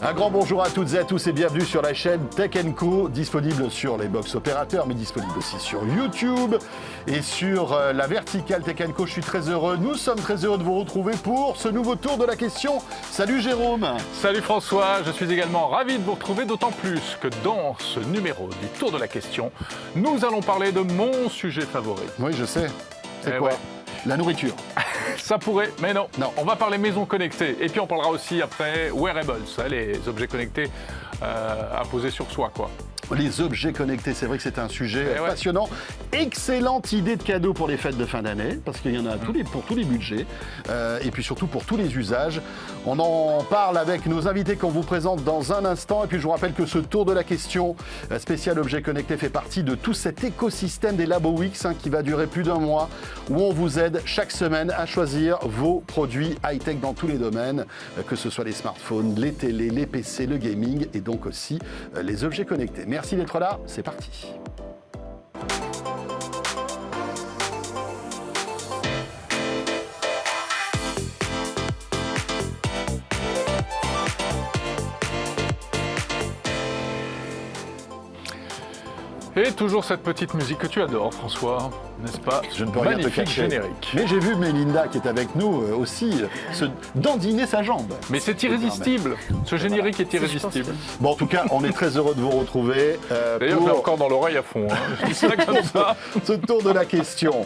Un grand bonjour à toutes et à tous et bienvenue sur la chaîne Tech & Co, disponible sur les box opérateurs, mais disponible aussi sur YouTube et sur la verticale Tech & Co. Je suis très heureux, nous sommes très heureux de vous retrouver pour ce nouveau tour de la question. Salut Jérôme. Salut François, je suis également ravi de vous retrouver, d'autant plus que dans ce numéro du tour de la question, nous allons parler de mon sujet favori. Oui, je sais. C'est quoi ? La nourriture. Ça pourrait, mais non. On va parler maison connectée. Et puis on parlera aussi après wearables, les objets connectés à poser sur soi, quoi. Les objets connectés, c'est vrai que c'est un sujet passionnant. Excellente idée de cadeau pour les fêtes de fin d'année, parce qu'il y en a pour tous les budgets, et puis surtout pour tous les usages. On en parle avec nos invités qu'on vous présente dans un instant. Et puis je vous rappelle que ce tour de la question spécial objets connectés fait partie de tout cet écosystème des Labo Weeks qui va durer plus d'un mois, où on vous aide chaque semaine à choisir vos produits high-tech dans tous les domaines, que ce soit les smartphones, les télés, les PC, le gaming et donc aussi les objets connectés. Merci d'être là, c'est parti. Et toujours cette petite musique que tu adores, François, n'est-ce pas? Je ne peux rien te cacher. Générique. Mais j'ai vu Mélinda qui est avec nous aussi se dandiner sa jambe. Mais c'est irrésistible. Ce générique est irrésistible. Bon, en tout cas, on est très heureux de vous retrouver. D'ailleurs, j'ai encore dans l'oreille à fond. Je dis ça comme ça. Ce tour de la question.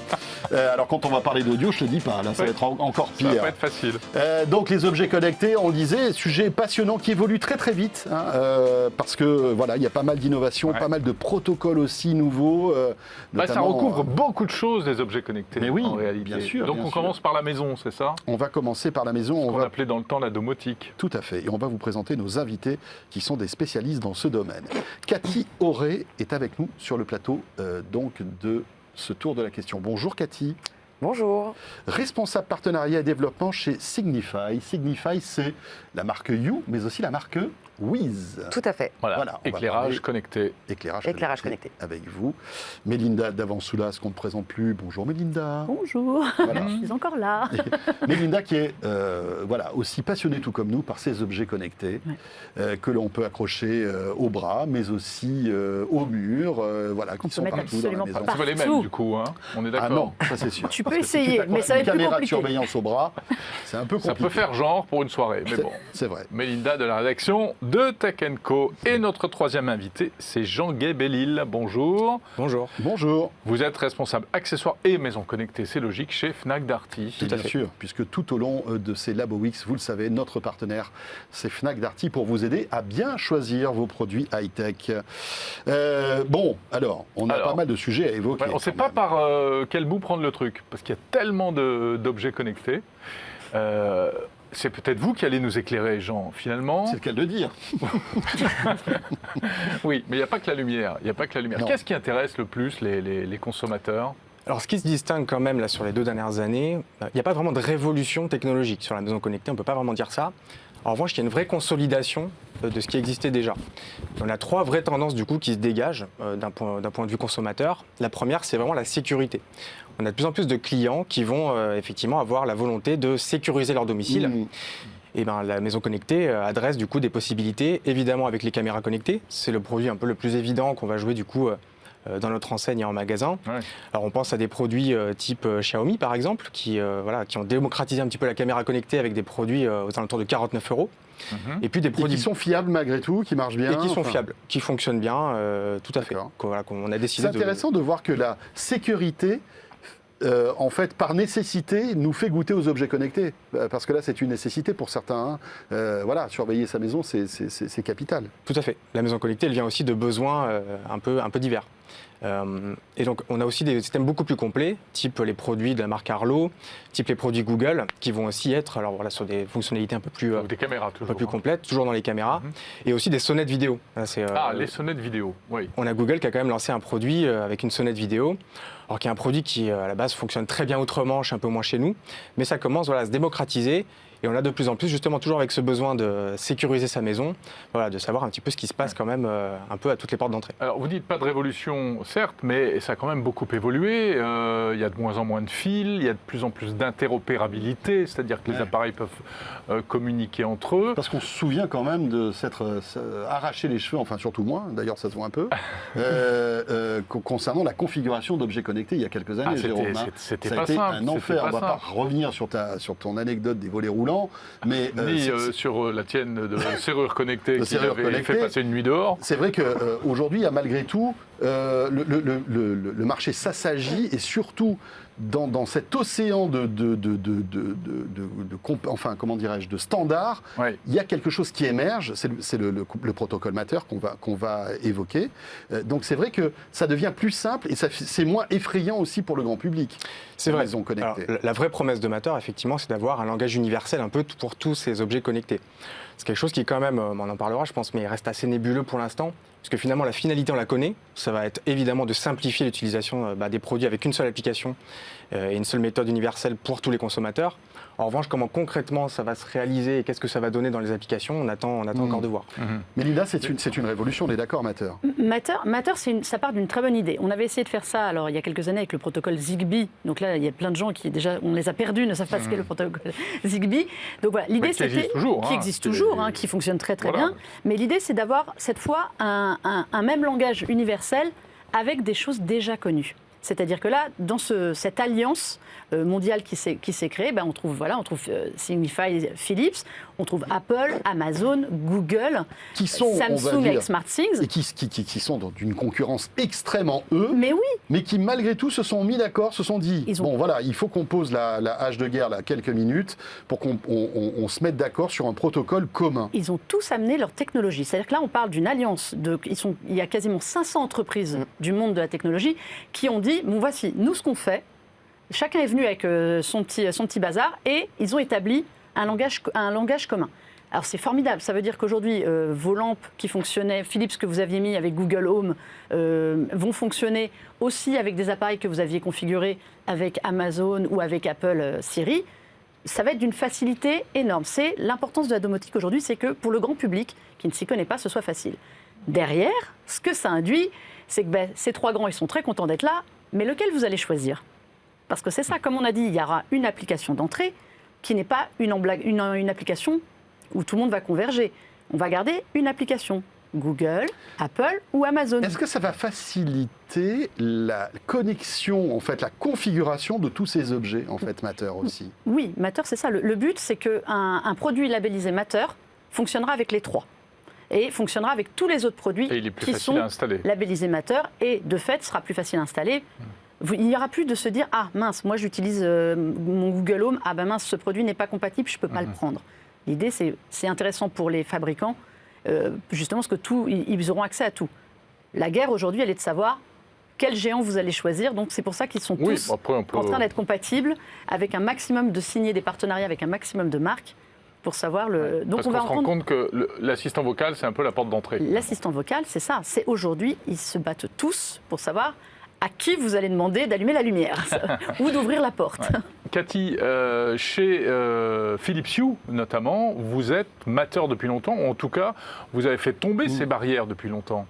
Alors, quand on va parler d'audio, je te dis pas, là, ça va être encore pire. Ça va pas être facile. Donc, les objets connectés, on le disait, sujet passionnant qui évolue très très vite, parce que voilà, il y a pas mal d'innovations, pas mal de protocoles aussi nouveaux. Ça recouvre beaucoup de choses, les objets connectés. Mais oui, en réalité. bien sûr. Donc on commence par la maison, c'est ça? On va commencer par la maison. On va appeler dans le temps la domotique. Tout à fait. Et on va vous présenter nos invités qui sont des spécialistes dans ce domaine. Cathy Auré est avec nous sur le plateau donc de ce tour de la question. Bonjour Cathy. Bonjour. Responsable partenariat et développement chez Signify. Signify, c'est la marque You, mais aussi la marque Wiz. Tout à fait. Voilà. Éclairage connecté. Éclairage connecté. Avec vous. Mélinda Davansoulas, qu'on ne présente plus. Bonjour Mélinda. Bonjour, voilà. Je suis encore là. Mélinda qui est aussi passionnée tout comme nous par ces objets connectés que l'on peut accrocher au bras, mais aussi au mur, qui sont partout dans la maison. C'est pas les mêmes du coup, hein. On est d'accord. Ah non, ça c'est sûr. Tu peux essayer, mais ça va être plus compliqué. Une caméra de surveillance au bras, c'est un peu compliqué. Ça peut faire genre pour une soirée, mais bon. C'est vrai. Mélinda de la rédaction de Tech & Co. Et notre troisième invité, c'est Jean-Guy Bellil. Bonjour. Bonjour. Bonjour. Vous êtes responsable accessoires et maisons connectées, c'est logique, chez Fnac Darty. Bien sûr, puisque tout au long de ces Labo Weeks, vous le savez, notre partenaire, c'est Fnac Darty pour vous aider à bien choisir vos produits high-tech. Alors, on a pas mal de sujets à évoquer. On ne sait pas par quel bout prendre le truc, parce qu'il y a tellement d'objets connectés. C'est peut-être vous qui allez nous éclairer, Jean, finalement. C'est le cas de le dire. Oui, mais il n'y a pas que la lumière. Qu'est-ce qui intéresse le plus les consommateurs ? Alors, ce qui se distingue quand même là, sur les 2 dernières années, il n'y a pas vraiment de révolution technologique sur la maison connectée, on ne peut pas vraiment dire ça. En revanche, il y a une vraie consolidation de ce qui existait déjà. On a 3 vraies tendances du coup qui se dégagent d'un point de vue consommateur. La première, c'est vraiment la sécurité. On a de plus en plus de clients qui vont effectivement avoir la volonté de sécuriser leur domicile. Et la maison connectée adresse du coup des possibilités, évidemment avec les caméras connectées. C'est le produit un peu le plus évident qu'on va jouer du coup dans notre enseigne et en magasin. Ouais. Alors on pense à des produits type Xiaomi par exemple, qui ont démocratisé un petit peu la caméra connectée avec des produits aux alentours de 49 €. Et puis des produits qui sont fiables malgré tout, qui marchent bien. Et qui sont fiables, qui fonctionnent bien, tout à fait. Qu'on a décidé. C'est intéressant de voir que la sécurité, en fait, par nécessité, nous fait goûter aux objets connectés. Parce que là, c'est une nécessité pour certains. Surveiller sa maison, c'est capital. Tout à fait. La maison connectée, elle vient aussi de besoins un peu divers. Et donc, on a aussi des systèmes beaucoup plus complets, type les produits de la marque Arlo, type les produits Google, qui vont aussi être sur des fonctionnalités un peu plus, des caméras, toujours, un peu plus complètes, toujours dans les caméras, et aussi des sonnettes vidéo. Là, les sonnettes vidéo, oui. On a Google qui a quand même lancé un produit avec une sonnette vidéo, alors qui est un produit qui, à la base, fonctionne très bien outre-Manche, un peu moins chez nous, mais ça commence à se démocratiser. Et on a de plus en plus, justement, toujours avec ce besoin de sécuriser sa maison, voilà, de savoir un petit peu ce qui se passe quand même un peu à toutes les portes d'entrée. Alors, vous dites pas de révolution, certes, mais ça a quand même beaucoup évolué. Il y a de moins en moins de fils, il y a de plus en plus d'interopérabilité, c'est-à-dire que les appareils peuvent communiquer entre eux. Parce qu'on se souvient quand même de s'être arraché les cheveux, enfin surtout moi, d'ailleurs ça se voit un peu, concernant la configuration d'objets connectés il y a quelques années, Jérôme. C'était Ça a pas été simple. un enfer. On ne va pas revenir sur ton anecdote des volets roulants, mais ni sur la tienne de serrure connectée qui avait fait passer une nuit dehors. C'est vrai qu'aujourd'hui, malgré tout, le marché s'assagit et surtout dans cet océan de standards, il y a quelque chose qui émerge, c'est le protocole Matter qu'on va évoquer. Donc c'est vrai que ça devient plus simple et c'est moins effrayant aussi pour le grand public. C'est vrai. Alors, la vraie promesse de Matter, effectivement, c'est d'avoir un langage universel un peu pour tous ces objets connectés. C'est quelque chose qui, quand même, on en parlera, je pense, mais il reste assez nébuleux pour l'instant, parce que finalement, la finalité, on la connaît. Ça va être évidemment de simplifier l'utilisation des produits avec une seule application et une seule méthode universelle pour tous les consommateurs. En revanche, comment concrètement ça va se réaliser et qu'est-ce que ça va donner dans les applications, on attend encore de voir. Mais Linda, c'est une révolution, on est d'accord, Matter? Matter, ça part d'une très bonne idée. On avait essayé de faire ça il y a quelques années avec le protocole Zigbee. Donc là, il y a plein de gens qui, déjà, on les a perdus, ne savent pas ce qu'est le protocole Zigbee. Donc voilà, l'idée c'était... Qui existe toujours, qui fonctionne très bien. Mais l'idée, c'est d'avoir cette fois un même langage universel avec des choses déjà connues. C'est-à-dire que là, dans cette alliance mondiale qui s'est créée, on trouve Signify, Philips, on trouve Apple, Amazon, Google, Samsung avec SmartThings. Et qui sont dans une concurrence extrêmement mais oui. Mais qui malgré tout se sont mis d'accord, se sont dit, il faut qu'on pose la hache de guerre quelques minutes pour qu'on se mette d'accord sur un protocole commun. Ils ont tous amené leur technologie. C'est-à-dire que là, on parle d'une alliance. Il y a quasiment 500 entreprises du monde de la technologie qui ont dit, voici, nous ce qu'on fait, chacun est venu avec son petit bazar et ils ont établi un langage commun. Alors c'est formidable, ça veut dire qu'aujourd'hui, vos lampes qui fonctionnaient, Philips que vous aviez mis avec Google Home, vont fonctionner aussi avec des appareils que vous aviez configurés avec Amazon ou avec Apple Siri. Ça va être d'une facilité énorme. C'est l'importance de la domotique aujourd'hui, c'est que pour le grand public qui ne s'y connaît pas, ce soit facile. Derrière, ce que ça induit, c'est que ces trois grands, ils sont très contents d'être là, mais lequel vous allez choisir? Parce que c'est ça, comme on a dit, il y aura une application d'entrée qui n'est pas une application où tout le monde va converger. On va garder une application. Google, Apple ou Amazon. Est-ce que ça va faciliter la connexion, en fait, la configuration de tous ces objets, en fait, Matter aussi? Oui, Matter, c'est ça. Le but, c'est qu'un produit labellisé Matter fonctionnera avec les trois. Et fonctionnera avec tous les autres produits qui sont labellisés Matter et, de fait, sera plus facile à installer. Il n'y aura plus de se dire « Ah mince, moi j'utilise mon Google Home, ah ben mince, ce produit n'est pas compatible, je ne peux pas le prendre ». L'idée, c'est intéressant pour les fabricants, justement parce que ils auront accès à tout. La guerre aujourd'hui, elle est de savoir quel géant vous allez choisir. Donc c'est pour ça qu'ils sont tous en train d'être compatibles, avec un maximum de signés des partenariats, avec un maximum de marques, pour savoir le... Donc parce qu'on se rend compte que l'assistant vocal, c'est un peu la porte d'entrée. L'assistant vocal, c'est ça. C'est aujourd'hui, ils se battent tous pour savoir à qui vous allez demander d'allumer la lumière ou d'ouvrir la porte. Ouais. Cathy, chez Philips Hue notamment, vous êtes Matter depuis longtemps, ou en tout cas, vous avez fait tomber ces barrières depuis longtemps.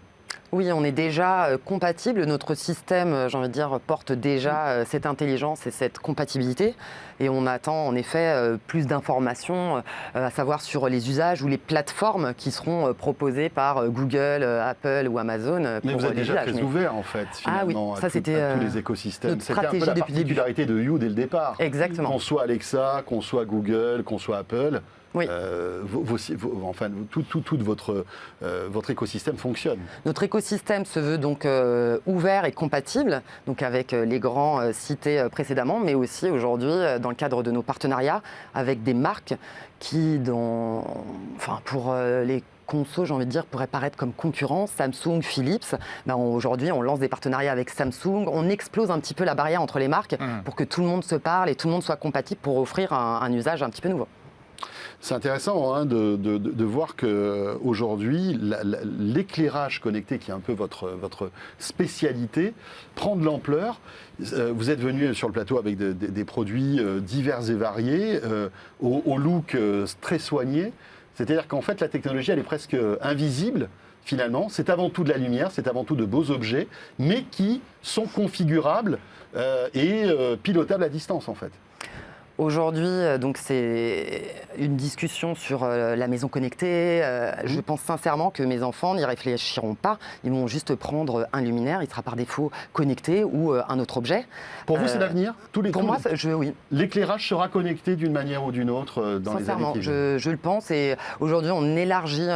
Oui, on est déjà compatible. Notre système, j'ai envie de dire, porte déjà cette intelligence et cette compatibilité. Et on attend en effet plus d'informations, à savoir sur les usages ou les plateformes qui seront proposées par Google, Apple ou Amazon. Mais vous êtes déjà très ouvert en fait, finalement, ça, à tous les écosystèmes. C'était un peu la particularité de Hue dès le départ. Exactement. Qu'on soit Alexa, qu'on soit Google, qu'on soit Apple. Oui. Tout votre écosystème fonctionne. Notre écosystème se veut donc ouvert et compatible, donc avec les grands cités précédemment, mais aussi aujourd'hui dans le cadre de nos partenariats avec des marques qui, pour les conso, j'ai envie de dire, pourraient paraître comme concurrents, Samsung, Philips. Aujourd'hui, on lance des partenariats avec Samsung. On explose un petit peu la barrière entre les marques pour que tout le monde se parle et tout le monde soit compatible pour offrir un usage un petit peu nouveau. C'est intéressant hein, de voir qu'aujourd'hui, l'éclairage connecté, qui est un peu votre spécialité, prend de l'ampleur. Vous êtes venu sur le plateau avec des produits divers et variés, au look très soigné. C'est-à-dire qu'en fait, la technologie, elle est presque invisible. Finalement, c'est avant tout de la lumière, c'est avant tout de beaux objets, mais qui sont configurables et pilotables à distance, en fait. Aujourd'hui, donc c'est une discussion sur la maison connectée. Je pense sincèrement que mes enfants n'y réfléchiront pas. Ils vont juste prendre un luminaire, il sera par défaut connecté ou un autre objet. Pour vous, c'est l'avenir ? Pour moi, oui. L'éclairage sera connecté d'une manière ou d'une autre dans les années qui viennent. Je le pense. Et aujourd'hui, on élargit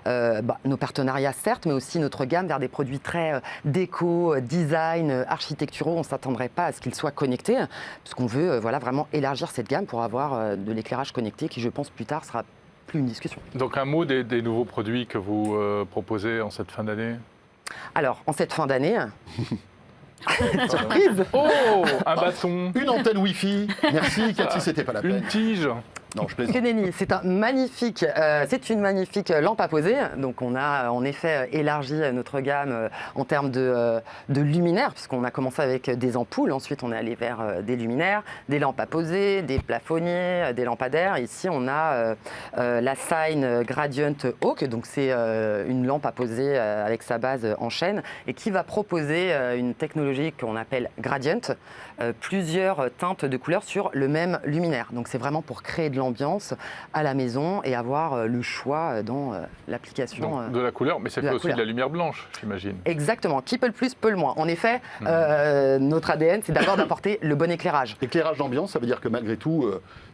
nos partenariats, certes, mais aussi notre gamme vers des produits très déco, design, architecturaux. On ne s'attendrait pas à ce qu'ils soient connectés, parce qu'on veut vraiment élargir cette gamme pour avoir de l'éclairage connecté qui, je pense, plus tard sera plus une discussion. Donc un mot des nouveaux produits que vous proposez en cette fin d'année ? Alors, en cette fin d'année... Surprise. Oh, un bâton. Une antenne Wi-Fi. Merci Cathy, c'était pas la peine. Une tige. Non, je plaisante. C'est une magnifique lampe à poser. Donc on a en effet élargi notre gamme en termes de luminaires, puisqu'on a commencé avec des ampoules. Ensuite, on est allé vers des luminaires, des lampes à poser, des plafonniers, des lampadaires. Ici, on a la Sign Gradient Hawk. Donc c'est une lampe à poser avec sa base en chaîne et qui va proposer une technologie qu'on appelle Gradient, plusieurs teintes de couleurs sur le même luminaire. Donc c'est vraiment pour créer de l'ambiance à la maison et avoir le choix dans l'application. De la couleur, mais ça fait aussi de la lumière blanche, j'imagine. Exactement. Qui peut le plus, peut le moins. En effet, notre ADN, c'est d'abord d'apporter le bon éclairage. Éclairage d'ambiance, ça veut dire que malgré tout,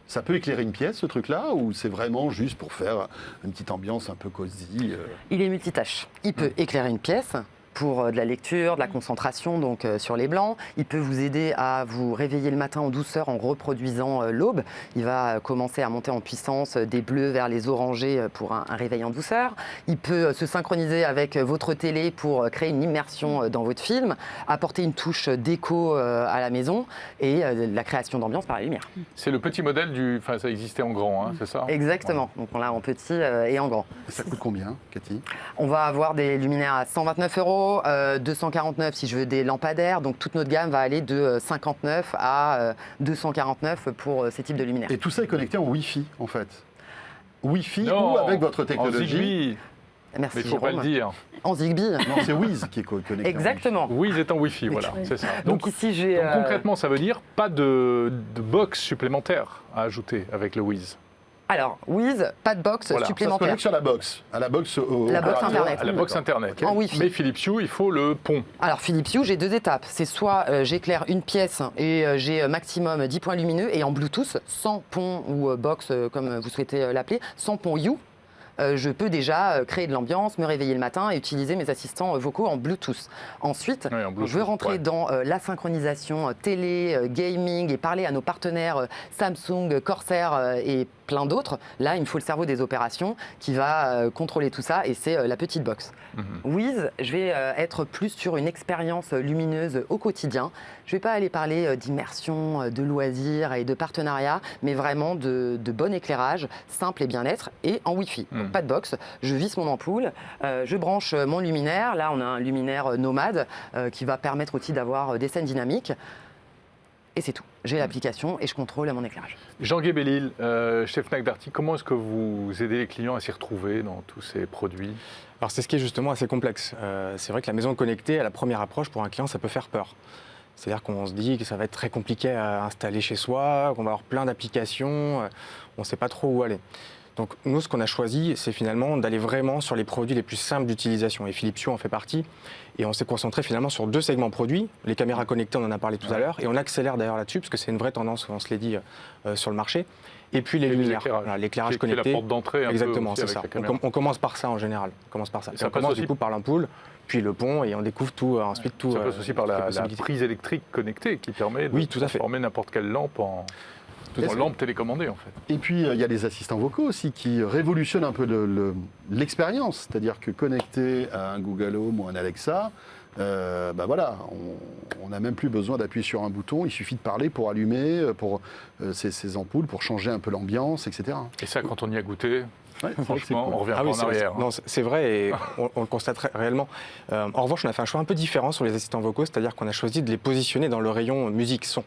ça peut éclairer une pièce, ce truc-là, ou c'est vraiment juste pour faire une petite ambiance un peu cosy Il est multitâche. Il peut éclairer une pièce pour de la lecture, de la concentration donc sur les blancs. Il peut vous aider à vous réveiller le matin en douceur en reproduisant l'aube. Il va commencer à monter en puissance des bleus vers les orangés pour un réveil en douceur. Il peut se synchroniser avec votre télé pour créer une immersion dans votre film, apporter une touche déco à la maison et la création d'ambiance par la lumière. C'est le petit modèle ça existait en grand, hein, c'est ça ? Exactement. Donc on l'a en petit et en grand. Ça coûte combien, Cathy ? On va avoir des luminaires à 129 €. 249 si je veux des lampadaires, donc toute notre gamme va aller de 59 à 249 pour ces types de luminaires. Et tout ça est connecté en Wi-Fi en fait. Wi-Fi ou avec votre technologie ? En Zigbee. Merci, mais il ne faut pas le dire. En Zigbee. Non, c'est Wiz qui est connecté. Exactement. Wiz est en Wi-Fi, voilà, c'est ça. Donc ici j'ai. Donc concrètement, ça veut dire pas de box supplémentaire à ajouter avec le Wiz. Alors, Wiz, pas de box supplémentaire. Ça se connecte sur la box, à la box Internet. À la box Internet. En Wi-Fi. Mais Philips Hue, il faut le pont. Alors, Philips Hue, j'ai deux étapes. C'est soit j'éclaire une pièce et j'ai maximum 10 points lumineux, et en Bluetooth, sans pont ou box, comme vous souhaitez l'appeler, sans pont Hue, je peux déjà créer de l'ambiance, me réveiller le matin et utiliser mes assistants vocaux en Bluetooth. Ensuite, je veux rentrer dans la synchronisation télé, gaming et parler à nos partenaires Samsung, Corsair et plein d'autres. Là, il me faut le cerveau des opérations qui va contrôler tout ça et c'est la petite box. Wiz, je vais être plus sur une expérience lumineuse au quotidien. Je ne vais pas aller parler d'immersion, de loisirs et de partenariat, mais vraiment de bon éclairage, simple et bien-être et en Wi-Fi. Donc, pas de box, je visse mon ampoule, je branche mon luminaire. Là, on a un luminaire nomade qui va permettre aussi d'avoir des scènes dynamiques. Et c'est tout. J'ai l'application et je contrôle mon éclairage. Jean-Guy Bellil, chez Fnac Darty, comment est-ce que vous aidez les clients à s'y retrouver dans tous ces produits ? Alors c'est ce qui est justement assez complexe. C'est vrai que la maison connectée, à la première approche, pour un client, ça peut faire peur. C'est-à-dire qu'on se dit que ça va être très compliqué à installer chez soi, qu'on va avoir plein d'applications, on ne sait pas trop où aller. Donc nous, ce qu'on a choisi, c'est finalement d'aller vraiment sur les produits les plus simples d'utilisation. Et Philips Hue en fait partie. Et on s'est concentré finalement sur deux segments produits. Les caméras connectées, on en a parlé tout à l'heure. Et on accélère d'ailleurs là-dessus, parce que c'est une vraie tendance, on se l'est dit, sur le marché. Et puis les luminaires, l'éclairage connecté. C'est la porte d'entrée. Exactement, c'est ça. On commence par ça en général. On commence du coup par l'ampoule, puis le pont, et on découvre tout ensuite tout. Ça passe aussi par la prise électrique connectée qui permet de transformer n'importe quelle lampe en lampe télécommandée en fait. Et puis il y a les assistants vocaux aussi qui révolutionnent un peu l'expérience. C'est-à-dire que connecté à un Google Home ou un Alexa, voilà, on n'a même plus besoin d'appuyer sur un bouton, il suffit de parler pour allumer ces ampoules, pour changer un peu l'ambiance, etc. Et ça, quand on y a goûté, Ouais, franchement, cool. on revient pas en arrière. Non, c'est vrai et on le constate réellement. En revanche, on a fait un choix un peu différent sur les assistants vocaux, c'est-à-dire qu'on a choisi de les positionner dans le rayon musique, son,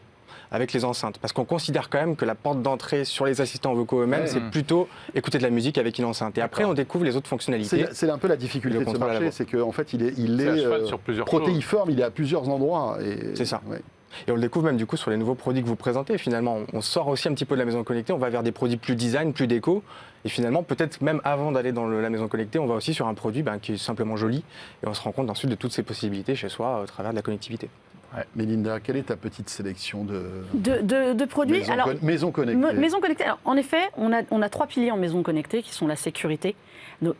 avec les enceintes. Parce qu'on considère quand même que la porte d'entrée sur les assistants vocaux eux-mêmes, c'est plutôt écouter de la musique avec une enceinte. Et après, on découvre les autres fonctionnalités. C'est un peu la difficulté de ce marché, c'est qu'en fait, il est sur plusieurs protéiforme, il est à plusieurs endroits. C'est ça. Ouais. Et on le découvre même du coup sur les nouveaux produits que vous présentez. Finalement, on sort aussi un petit peu de la maison connectée, on va vers des produits plus design, plus déco. Et finalement, peut-être même avant d'aller dans la maison connectée, on va aussi sur un produit qui est simplement joli. Et on se rend compte ensuite de toutes ces possibilités chez soi au travers de la connectivité. Ouais. Mélinda, quelle est ta petite sélection de produits maison connectée. Maison connectée. Alors, en effet, on a 3 piliers en maison connectée qui sont la sécurité.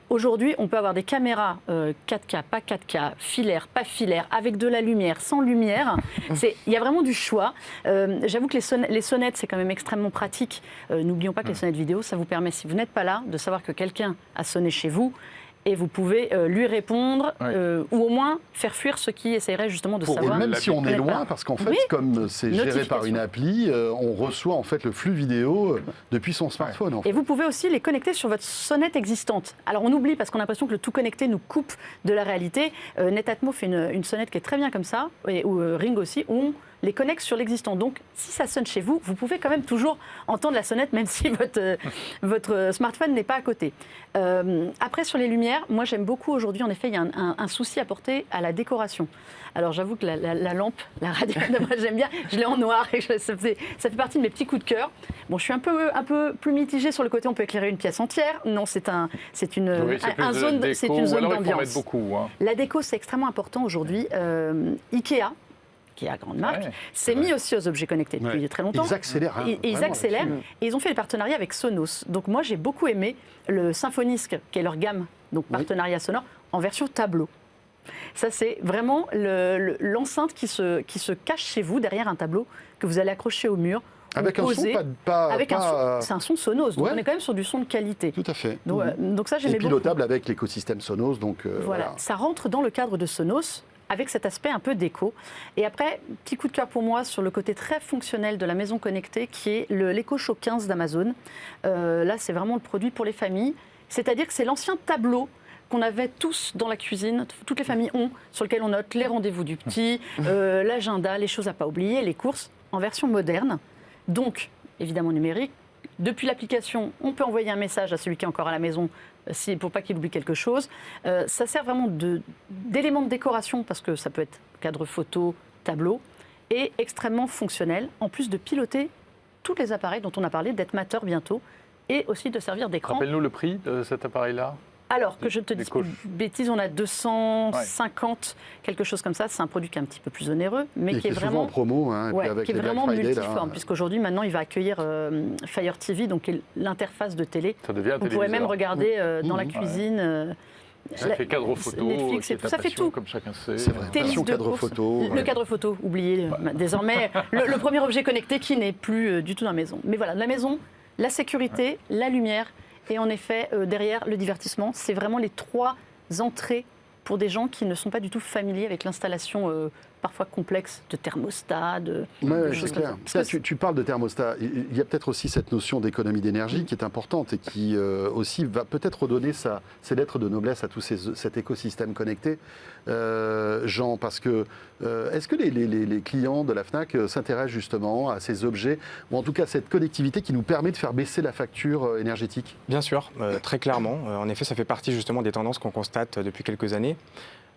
Aujourd'hui, on peut avoir des caméras 4K, pas 4K, filaires, pas filaires, avec de la lumière, sans lumière. Il y a vraiment du choix. J'avoue que les sonnettes, c'est quand même extrêmement pratique. N'oublions pas que les sonnettes vidéo, ça vous permet, si vous n'êtes pas là, de savoir que quelqu'un a sonné chez vous. Et vous pouvez lui répondre ou au moins faire fuir ceux qui essaieraient justement de savoir. Même si on est loin, parce qu'en fait, comme c'est géré par une appli, on reçoit en fait le flux vidéo depuis son smartphone. En fait. Et vous pouvez aussi les connecter sur votre sonnette existante. Alors on oublie parce qu'on a l'impression que le tout connecté nous coupe de la réalité. Netatmo fait une sonnette qui est très bien comme ça, ou Ring aussi, où on les connecte sur l'existant. Donc, si ça sonne chez vous, vous pouvez quand même toujours entendre la sonnette, même si votre smartphone n'est pas à côté. Après, sur les lumières, moi, j'aime beaucoup aujourd'hui, en effet, il y a un souci apporté à la décoration. Alors, j'avoue que la lampe, la radiale, moi, j'aime bien. Je l'ai en noir et ça fait partie de mes petits coups de cœur. Bon, je suis un peu plus mitigée sur le côté, on peut éclairer une pièce entière. Non, c'est une zone d'ambiance. La déco, c'est extrêmement important aujourd'hui. Ikea, qui est la grande marque, s'est mis aussi aux objets connectés depuis très longtemps. Ils accélèrent. Ils accélèrent. Et ils ont fait des partenariats avec Sonos. Donc moi, j'ai beaucoup aimé le Symfonisk, qui est leur gamme, donc partenariat sonore, en version tableau. Ça, c'est vraiment l'enceinte qui se cache chez vous, derrière un tableau, que vous allez accrocher au mur. Avec un son c'est un son Sonos, donc on est quand même sur du son de qualité. Tout à fait. Donc ça, j'aimais beaucoup. Et pilotable avec l'écosystème Sonos. Donc, voilà, ça rentre dans le cadre de Sonos, avec cet aspect un peu déco. Et après, petit coup de cœur pour moi sur le côté très fonctionnel de la maison connectée, qui est l'Echo Show 15 d'Amazon. Là, c'est vraiment le produit pour les familles. C'est-à-dire que c'est l'ancien tableau qu'on avait tous dans la cuisine, toutes les familles ont, sur lequel on note les rendez-vous du petit, l'agenda, les choses à pas oublier, les courses, en version moderne. Donc, évidemment numérique. Depuis l'application, on peut envoyer un message à celui qui est encore à la maison pour pas qu'il oublie quelque chose. Ça sert vraiment d'élément de décoration parce que ça peut être cadre photo, tableau, et extrêmement fonctionnel, en plus de piloter tous les appareils dont on a parlé, d'être mateur bientôt, et aussi de servir d'écran. Rappelle-nous le prix de cet appareil-là. Alors, que je te dise pas de bêtises, on a 250, quelque chose comme ça. C'est un produit qui est un petit peu plus onéreux, mais qui est vraiment souvent en promo, qui est vraiment multiforme, puisqu'aujourd'hui, maintenant, il va accueillir Fire TV, donc l'interface de télé. Ça devient un On pourrait même regarder dans la cuisine. Ça fait cadre photo, Netflix et tout, ça fait tout. Comme chacun sait. C'est vrai, cadre photo. Le cadre photo, oublié. Désormais, le premier objet connecté qui n'est plus du tout dans la maison. Mais voilà, la maison, la sécurité, la lumière. Et en effet, derrière, le divertissement, c'est vraiment les 3 entrées pour des gens qui ne sont pas du tout familiers avec l'installation parfois complexe de thermostat, de choses comme ça. Tu parles de thermostat. Il y a peut-être aussi cette notion d'économie d'énergie qui est importante et qui aussi va peut-être redonner ses lettres de noblesse à tout cet écosystème connecté. Jean, parce que est-ce que les clients de la Fnac s'intéressent justement à ces objets, ou en tout cas cette connectivité qui nous permet de faire baisser la facture énergétique ? Bien sûr, très clairement. En effet, ça fait partie justement des tendances qu'on constate depuis quelques années.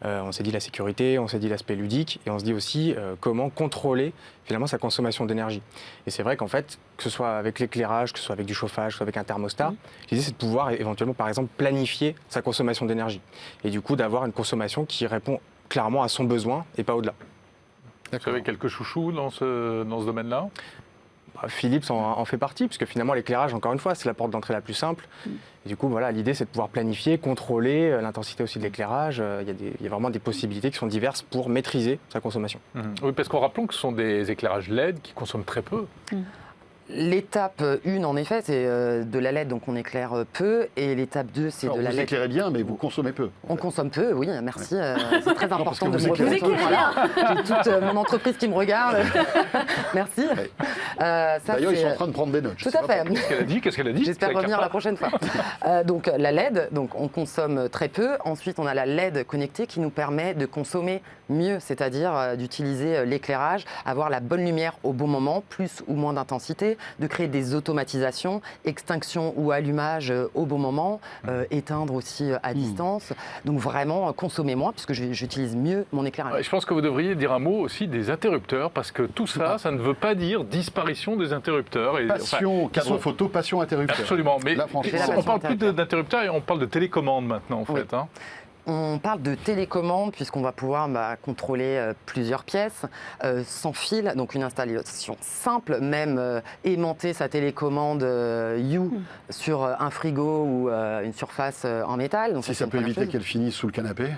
On s'est dit la sécurité, on s'est dit l'aspect ludique, et on se dit aussi comment contrôler finalement sa consommation d'énergie. Et c'est vrai qu'en fait, que ce soit avec l'éclairage, que ce soit avec du chauffage, que ce soit avec un thermostat, l'idée c'est de pouvoir éventuellement par exemple planifier sa consommation d'énergie. Et du coup d'avoir une consommation qui répond clairement à son besoin et pas au-delà. Vous avez quelques chouchous dans ce domaine-là ? Philips en fait partie, puisque finalement l'éclairage, encore une fois, c'est la porte d'entrée la plus simple. Et du coup, voilà, l'idée c'est de pouvoir planifier, contrôler l'intensité aussi de l'éclairage. Il y a vraiment des possibilités qui sont diverses pour maîtriser sa consommation. Oui, parce qu'en rappelant que ce sont des éclairages LED qui consomment très peu. L'étape 1, en effet, c'est de la LED, donc on éclaire peu. Et l'étape 2, c'est de la Vous LED. éclairez bien, mais vous consommez peu. On consomme peu, oui, merci. C'est très important que de vous me éclairez reconnaître. Voilà. J'ai toute mon entreprise qui me regarde. Merci. Ouais. Ça, D'ailleurs, ils c'est- sont en train de prendre des notes. je Tout sais à pas fait. Qu'est-ce qu'elle a dit J'espère Ça revenir éclaire la prochaine fois. Donc la LED, donc on consomme très peu. Ensuite, on a la LED connectée qui nous permet de consommer mieux, c'est-à-dire d'utiliser l'éclairage, avoir la bonne lumière au bon moment, plus ou moins d'intensité, de créer des automatisations, extinction ou allumage au bon moment, éteindre aussi à distance. Donc vraiment consommer moins puisque j'utilise mieux mon éclairage. Ouais, je pense que vous devriez dire un mot aussi des interrupteurs, parce que tout ça, ça ne veut pas dire disparition des interrupteurs. Et, Passion, enfin, cadre ils sont- photo, passion interrupteur. Absolument, mais Là, franchement, C'est la on parle plus passion d'interrupteurs et on parle de télécommande maintenant, en Oui. fait. Hein. On parle de télécommande puisqu'on va pouvoir contrôler plusieurs pièces sans fil, donc une installation simple, même aimanter sa télécommande You sur un frigo ou une surface en métal. Donc Si c'est ça une peut première éviter chose. qu'elle finisse sous le canapé.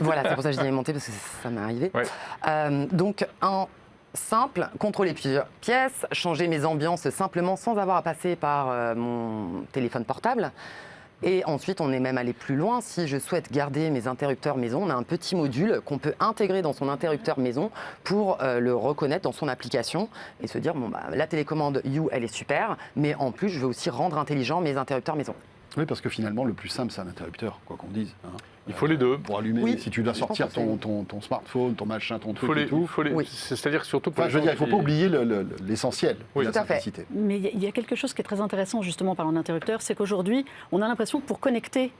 Voilà, c'est pour ça que je dis aimanter parce que ça m'est arrivé. Ouais. Donc un simple, contrôler plusieurs pièces, changer mes ambiances simplement sans avoir à passer par mon téléphone portable. Et ensuite, on est même allé plus loin. Si je souhaite garder mes interrupteurs maison, on a un petit module qu'on peut intégrer dans son interrupteur maison pour le reconnaître dans son application et se dire, bon, bah, la télécommande You, elle est super, mais en plus, je veux aussi rendre intelligent mes interrupteurs maison. Oui, parce que finalement, le plus simple, c'est un interrupteur, quoi qu'on dise. Hein. Il faut les deux. Pour allumer, Oui, si tu dois je pense sortir que c'est- ton smartphone, ton machin, ton Il truc faut les, et tout. Oui. C'est-à-dire surtout pour Enfin, les je veux gens dire, il ne faut qui- pas oublier l'essentiel, Oui. la Tout à fait. simplicité. Mais il y a quelque chose qui est très intéressant justement parlant d'interrupteurs, c'est qu'aujourd'hui, on a l'impression que pour connecter,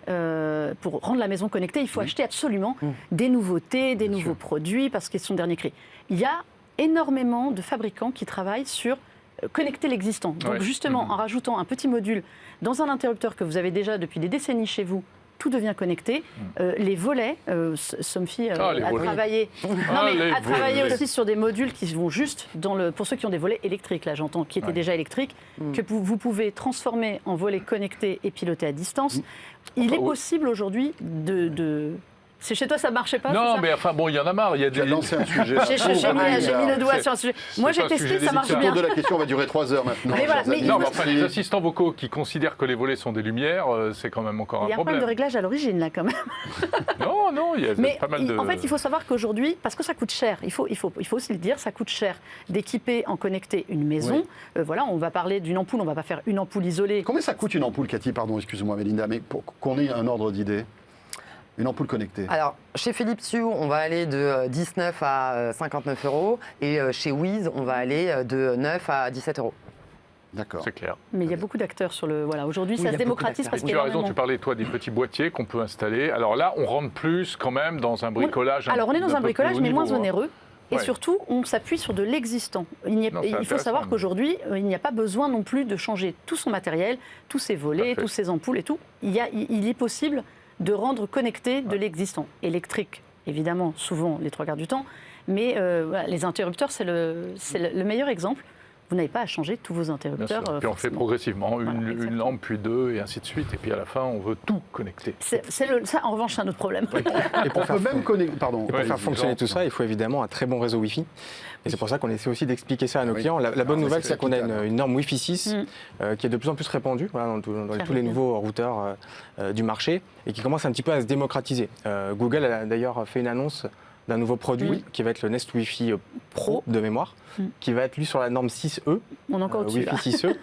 pour rendre la maison connectée, il faut acheter absolument des nouveautés, des nouveaux produits parce qu'ils sont dernier cri. Il y a énormément de fabricants qui travaillent sur connecter l'existant. Donc Ouais. justement, en rajoutant un petit module dans un interrupteur que vous avez déjà depuis des décennies chez vous, tout devient connecté. Les volets, Somfy Ah, les a volets. travaillé, non, Ah, mais les a travaillé volets. aussi sur des modules qui vont juste dans le, pour ceux qui ont des volets électriques, là j'entends, qui étaient Ouais. déjà électriques, que vous pouvez transformer en volets connectés et pilotés à distance. Il est oui. possible aujourd'hui de... C'est chez toi, ça marchait pas, Non, c'est ça mais enfin bon, il y en a marre. Il y a Tu as des... lancé un sujet. J'ai mis le doigt C'est- sur un sujet. Moi j'ai pas un testé, sujet ça marche Le délicat. bien. tour de la question va durer 3 heures maintenant. Mais voilà, chers mais amis. Non, il mais me- enfin, les assistants vocaux qui considèrent que les volets sont des lumières, c'est quand même encore Il y a un un problème problème. de réglage à l'origine là quand même. Non, il y a Mais pas mal de... en fait, il faut savoir qu'aujourd'hui, parce que ça coûte cher, il faut aussi le dire, ça coûte cher d'équiper en connecté une maison. Voilà, on va parler d'une ampoule, on ne va pas faire une ampoule isolée. Combien ça coûte une ampoule, Cathy? Pardon, excuse-moi, Mélinda, mais pour qu'on ait un ordre d'idée, une ampoule connectée. Alors, chez Philips Hue, on va aller de 19 à 59 euros et chez Wiz, on va aller de 9 à 17 euros. D'accord. C'est clair. Mais il y a beaucoup d'acteurs sur le. Voilà, aujourd'hui, Oui, il y ça a se beaucoup démocratise d'acteurs. parce qu'il y Tu a as raison, tu énormément. parlais, toi, des petits boîtiers qu'on peut installer. Alors là, on rentre plus quand même dans un bricolage. Alors, on est dans un bricolage, mais moins onéreux. Et Ouais. surtout, on s'appuie sur de l'existant. Non, c'est Il faut intéressant, savoir mais- qu'aujourd'hui, il n'y a pas besoin non plus de changer tout son matériel, tous ses volets, Parfait. tous ses ampoules et tout. Il est possible de rendre connecté de l'existant. Électrique, évidemment, souvent les 3 quarts du temps, mais voilà, les interrupteurs, c'est le meilleur exemple. Vous n'avez pas à changer tous vos Bien interrupteurs. sûr. Puis on fait forcément. progressivement Voilà, une exactement. lampe, puis 2, et ainsi de suite. Et puis à la fin, on veut tout connecter. Ça, en revanche, c'est un autre problème. Et pour On peut même connecter. Pardon. Pour Ouais, faire fonctionner exemple. tout ça, il faut évidemment un très bon réseau Wi-Fi. Et c'est pour ça qu'on essaie aussi d'expliquer ça à nos Oui. clients. La bonne Alors, nouvelle, c'est c'est qu'on a capital. une norme Wi-Fi 6 Mm. qui est de plus en plus répandue voilà, dans tous les arrive. nouveaux routeurs du marché et qui commence un petit peu à se démocratiser. Google a d'ailleurs fait une annonce d'un nouveau produit qui va être le Nest Wi-Fi Pro de mémoire, qui va être lui sur la norme 6E. On est encore au-dessus. là. Wi-Fi 6E.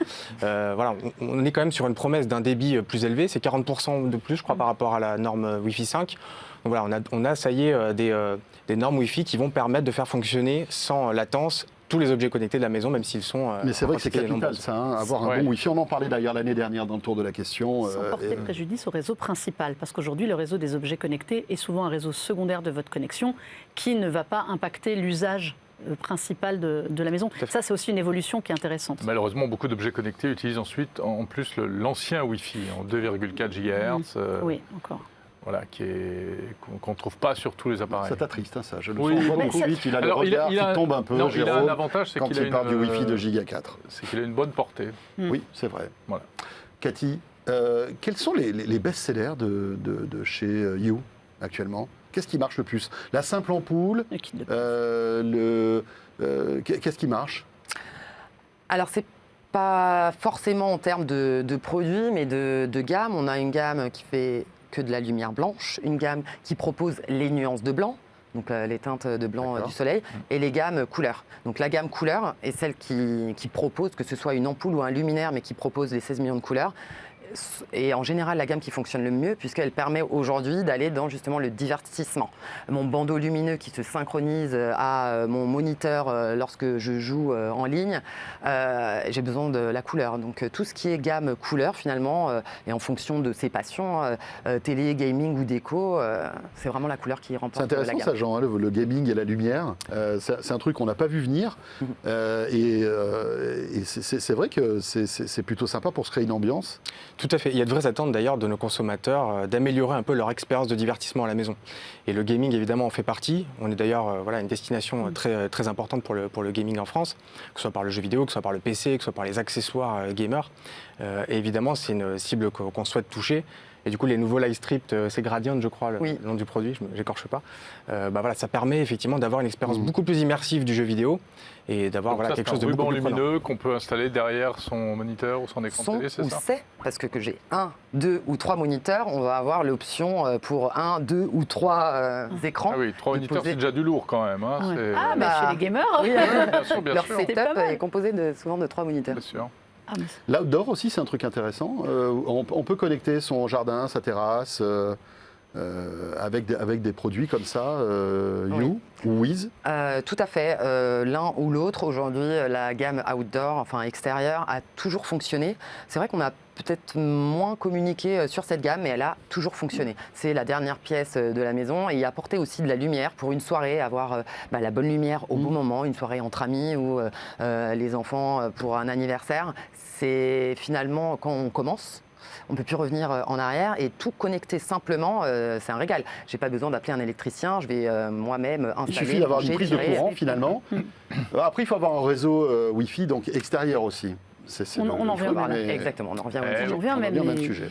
Voilà, on est quand même sur une promesse d'un débit plus élevé, c'est 40% de plus, je crois, par rapport à la norme Wi-Fi 5. Donc voilà, on a ça y est, des normes Wi-Fi qui vont permettre de faire fonctionner sans latence tous les objets connectés de la maison, même s'ils sont. Mais c'est vrai que c'est quantité capital, nombreuse. ça, hein, avoir un Ouais. bon Wi-Fi. On en parlait d'ailleurs l'année dernière dans le tour de la question. Sans porter préjudice au réseau principal, parce qu'aujourd'hui, le réseau des objets connectés est souvent un réseau secondaire de votre connexion qui ne va pas impacter l'usage principal de la maison. Ça, c'est aussi une évolution qui est intéressante. Malheureusement, beaucoup d'objets connectés utilisent ensuite en plus l'ancien Wi-Fi en 2,4 GHz. Oui, encore. Voilà, qu'on ne trouve pas sur tous les appareils. Ça t'attriste, hein, ça. Je le Oui, sens oui. pas beaucoup vite. Il a le Alors, regard qui tombe un peu, non, il a un Jérôme, avantage, c'est quand qu'il a il parle du une, Wi-Fi de Giga 4. c'est qu'il a une bonne portée. Oui, c'est vrai. Voilà. Cathy, quels sont les best-sellers de chez You actuellement? Qu'est-ce qui marche le plus? La simple ampoule, Le kit de- qu'est-ce qui marche? Alors, c'est pas forcément en termes de produits, mais de gamme. On a une gamme qui fait que de la lumière blanche, une gamme qui propose les nuances de blanc, donc les teintes de blanc du soleil, et les gammes couleurs. Donc la gamme couleur est celle qui propose, que ce soit une ampoule ou un luminaire, mais qui propose les 16 millions de couleurs. Et en général, la gamme qui fonctionne le mieux, puisqu'elle permet aujourd'hui d'aller dans justement le divertissement. Mon bandeau lumineux qui se synchronise à mon moniteur lorsque je joue en ligne, j'ai besoin de la couleur. Donc tout ce qui est gamme couleur, finalement, et en fonction de ses passions, télé, gaming ou déco, c'est vraiment la couleur qui remporte la gamme. C'est intéressant ça, Jean, hein, le gaming et la lumière. C'est un truc qu'on n'a pas vu venir. Et c'est vrai que c'est plutôt sympa pour se créer une ambiance. Tout à fait. Il y a de vraies attentes d'ailleurs de nos consommateurs d'améliorer un peu leur expérience de divertissement à la maison. Et le gaming évidemment en fait partie. On est d'ailleurs une destination très, très importante pour le gaming en France, que ce soit par le jeu vidéo, que ce soit par le PC, que ce soit par les accessoires gamers. Et évidemment c'est une cible qu'on souhaite toucher. Et du coup, les nouveaux Lightstrip, c'est Gradient, je crois, le nom du produit, je n'écorche pas. Ça permet effectivement d'avoir une expérience beaucoup plus immersive du jeu vidéo et d'avoir quelque chose de beaucoup plus prenant. lumineux qu'on peut installer derrière son moniteur ou son écran télé, c'est ça? Parce que j'ai 1, 2 ou 3 moniteurs, on va avoir l'option pour 1, 2 ou 3 écrans. Ah oui, 3 moniteurs, c'est déjà du lourd quand même. Hein, chez les gamers, bien sûr, bien leur sûr. setup est composé souvent de 3 moniteurs. Bien sûr. L'outdoor aussi, c'est un truc intéressant. On peut connecter son jardin, sa terrasse, avec des produits comme ça, You ou Wiz. Tout à fait. L'un ou l'autre, aujourd'hui, la gamme outdoor, enfin extérieure, a toujours fonctionné. C'est vrai qu'on a peut-être moins communiqué sur cette gamme, mais elle a toujours fonctionné. C'est la dernière pièce de la maison et y apporter aussi de la lumière pour une soirée, avoir la bonne lumière au bon moment, une soirée entre amis ou les enfants pour un anniversaire. C'est finalement quand on commence. On ne peut plus revenir en arrière et tout connecter simplement, c'est un régal. Je n'ai pas besoin d'appeler un électricien, je vais moi-même installer. Il suffit d'avoir une prise de courant finalement. Après, il faut avoir un réseau Wi-Fi donc extérieur aussi. On en revient par là. Exactement, on en revient au même sujet.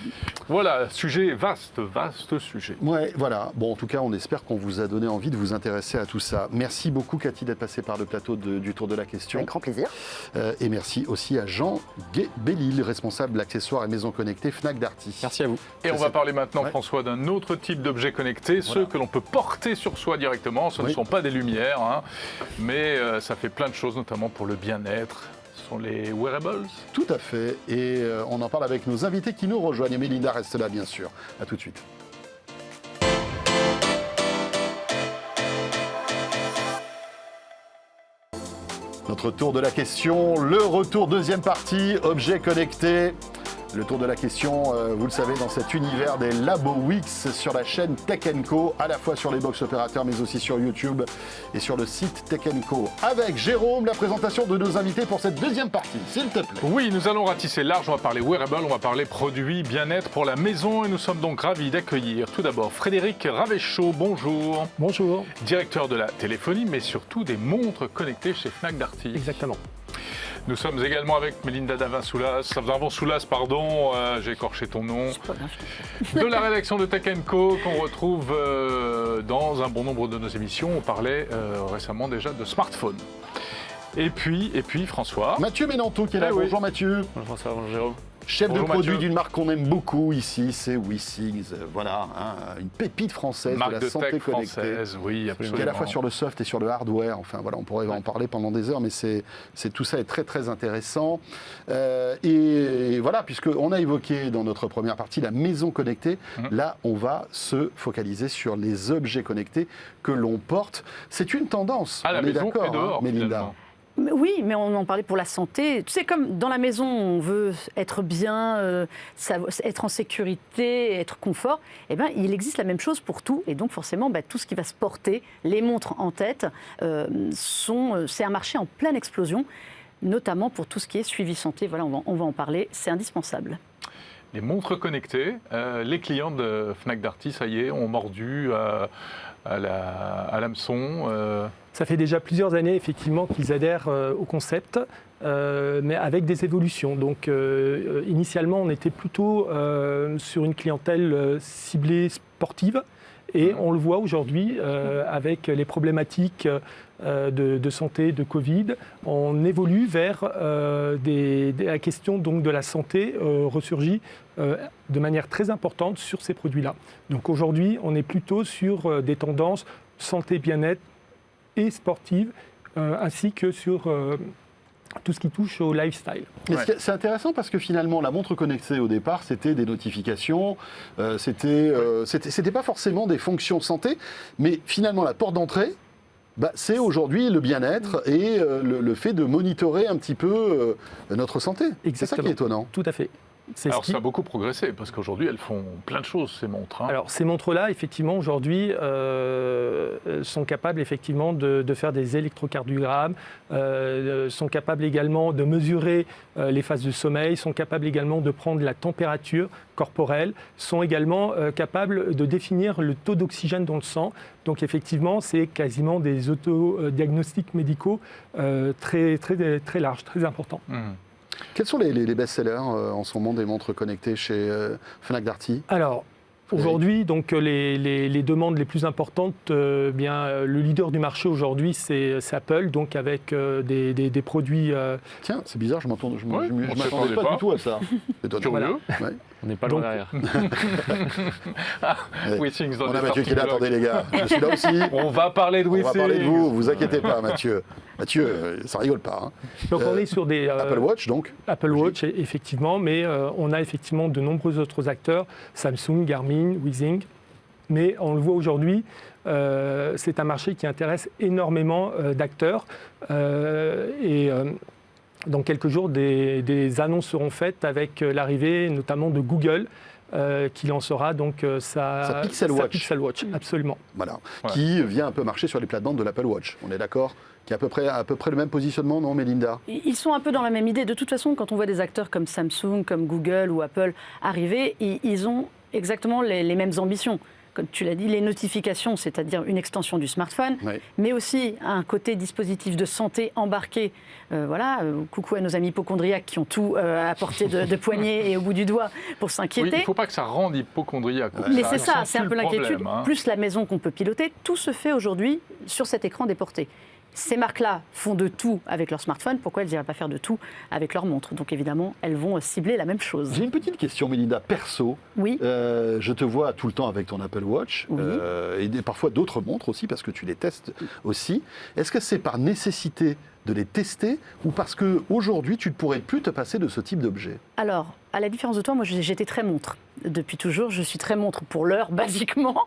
Voilà, sujet vaste sujet. Ouais, voilà. Bon, en tout cas, on espère qu'on vous a donné envie de vous intéresser à tout ça. Merci beaucoup, Cathy, d'être passée par le plateau du Tour de la Question. Avec grand plaisir. Et merci aussi à Jean Bellil, responsable accessoires et maisons connectées Fnac Darty. Merci à vous. Et on va parler maintenant, François, d'un autre type d'objet connecté, ceux que l'on peut porter sur soi directement. Ce ne sont pas des lumières, hein, mais ça fait plein de choses, notamment pour le bien-être. Sont les wearables. Tout à fait. Et on en parle avec nos invités qui nous rejoignent. Et Mélinda reste là, bien sûr. À tout de suite. Notre tour de la question, le retour, deuxième partie, objets connectés. Le tour de la question, vous le savez, dans cet univers des Labo Wix sur la chaîne Tech & Co, à la fois sur les box opérateurs, mais aussi sur YouTube et sur le site Tech & Co. Avec Jérôme, la présentation de nos invités pour cette deuxième partie, s'il te plaît. Oui, nous allons ratisser large, on va parler wearable, on va parler produits bien-être pour la maison et nous sommes donc ravis d'accueillir tout d'abord Frédéric Ravéchaud, bonjour. Bonjour. Directeur de la téléphonie, mais surtout des montres connectées chez Fnac Darty. Exactement. Nous sommes également avec Mélinda Davin-Soulas, j'ai écorché ton nom, de la rédaction de Tech & Co qu'on retrouve dans un bon nombre de nos émissions. On parlait récemment déjà de smartphone. Et puis François. Mathieu Ménanto qui est là. Bonjour Mathieu. Bonjour François, bonjour Jérôme. Chef de produit d'une marque qu'on aime beaucoup ici, c'est WeSings. Voilà, une pépite française marque de la santé connectée. Française, oui, absolument. Qui est à la fois sur le soft et sur le hardware. Enfin voilà, on pourrait en parler pendant des heures, mais tout ça est très très intéressant. Et voilà, puisqu'on a évoqué dans notre première partie la maison connectée, là on va se focaliser sur les objets connectés que l'on porte. C'est une tendance, à la maison et dehors, Mélinda. Finalement. Oui, mais on en parlait pour la santé. Tu sais, comme dans la maison, on veut être bien, être en sécurité, être confort, eh ben, il existe la même chose pour tout. Et donc, forcément, tout ce qui va se porter, les montres en tête, c'est un marché en pleine explosion, notamment pour tout ce qui est suivi santé. Voilà, on va en parler, c'est indispensable. Les montres connectées, les clients de Fnac Darty, ça y est, ont mordu à l'hameçon. Ça fait déjà plusieurs années, effectivement, qu'ils adhèrent au concept, mais avec des évolutions. Donc, initialement, on était plutôt sur une clientèle ciblée sportive. Et on le voit aujourd'hui avec les problématiques de santé, de Covid. On évolue vers la question donc, de la santé ressurgit de manière très importante sur ces produits-là. Donc aujourd'hui, on est plutôt sur des tendances santé, bien-être et sportive, ainsi que sur tout ce qui touche au lifestyle. Mais c'est intéressant parce que finalement, la montre connectée au départ, c'était des notifications, c'était pas forcément des fonctions santé, mais finalement, la porte d'entrée, c'est aujourd'hui le bien-être et le fait de monitorer un petit peu notre santé. C'est ça qui est étonnant. Tout à fait. Alors ça a beaucoup progressé parce qu'aujourd'hui elles font plein de choses ces montres. Alors ces montres-là, effectivement, aujourd'hui sont capables effectivement de faire des électrocardiogrammes, sont capables également de mesurer les phases de sommeil, sont capables également de prendre la température corporelle, sont également capables de définir le taux d'oxygène dans le sang. Donc effectivement, c'est quasiment des autodiagnostics médicaux très, très, très larges, très importants. Quels sont les best-sellers en ce moment des montres connectées chez Fnac Darty ? Alors, aujourd'hui, donc, les demandes les plus importantes, le leader du marché aujourd'hui, c'est Apple, donc avec des produits... Tiens, c'est bizarre, je m'attendais pas du tout à ça. Curieux. Voilà. Ouais. On n'est pas loin derrière. WeThings dans On les a Mathieu qui est là, starting attendez les gars, je suis là aussi. On va parler de On va WeThings. parler de vous, vous inquiétez pas Mathieu. Mathieu, ça rigole pas. Hein. Donc on est sur des... Apple Watch donc. Apple Watch, effectivement, mais on a effectivement de nombreux autres acteurs, Samsung, Garmin, WeThings, mais on le voit aujourd'hui, c'est un marché qui intéresse énormément d'acteurs dans quelques jours, des annonces seront faites avec l'arrivée notamment de Google, qui lancera donc sa Pixel Watch. Absolument. Voilà, qui vient un peu marcher sur les plates-bandes de l'Apple Watch. On est d'accord ? Qui a à peu près le même positionnement, non, Mélinda ? Ils sont un peu dans la même idée. De toute façon, quand on voit des acteurs comme Samsung, comme Google ou Apple arriver, ils ont exactement les mêmes ambitions. Comme tu l'as dit, les notifications, c'est-à-dire une extension du smartphone, mais aussi un côté dispositif de santé embarqué. Coucou à nos amis hypocondriaques qui ont tout à portée de poignet et au bout du doigt pour s'inquiéter. Oui, il ne faut pas que ça rende hypocondriaque. Mais c'est ça, c'est un peu l'inquiétude. Plus la maison qu'on peut piloter, tout se fait aujourd'hui sur cet écran déporté. Ces marques-là font de tout avec leur smartphone. Pourquoi elles n'iraient pas faire de tout avec leur montre ? Donc évidemment, elles vont cibler la même chose. J'ai une petite question, Mélinda, perso. Oui. Je te vois tout le temps avec ton Apple Watch et parfois d'autres montres aussi parce que tu les testes aussi. Est-ce que c'est par nécessité de les tester ou parce qu'aujourd'hui, tu ne pourrais plus te passer de ce type d'objet ? Alors, à la différence de toi, moi j'étais très montre. Depuis toujours, je suis très montre pour l'heure, basiquement.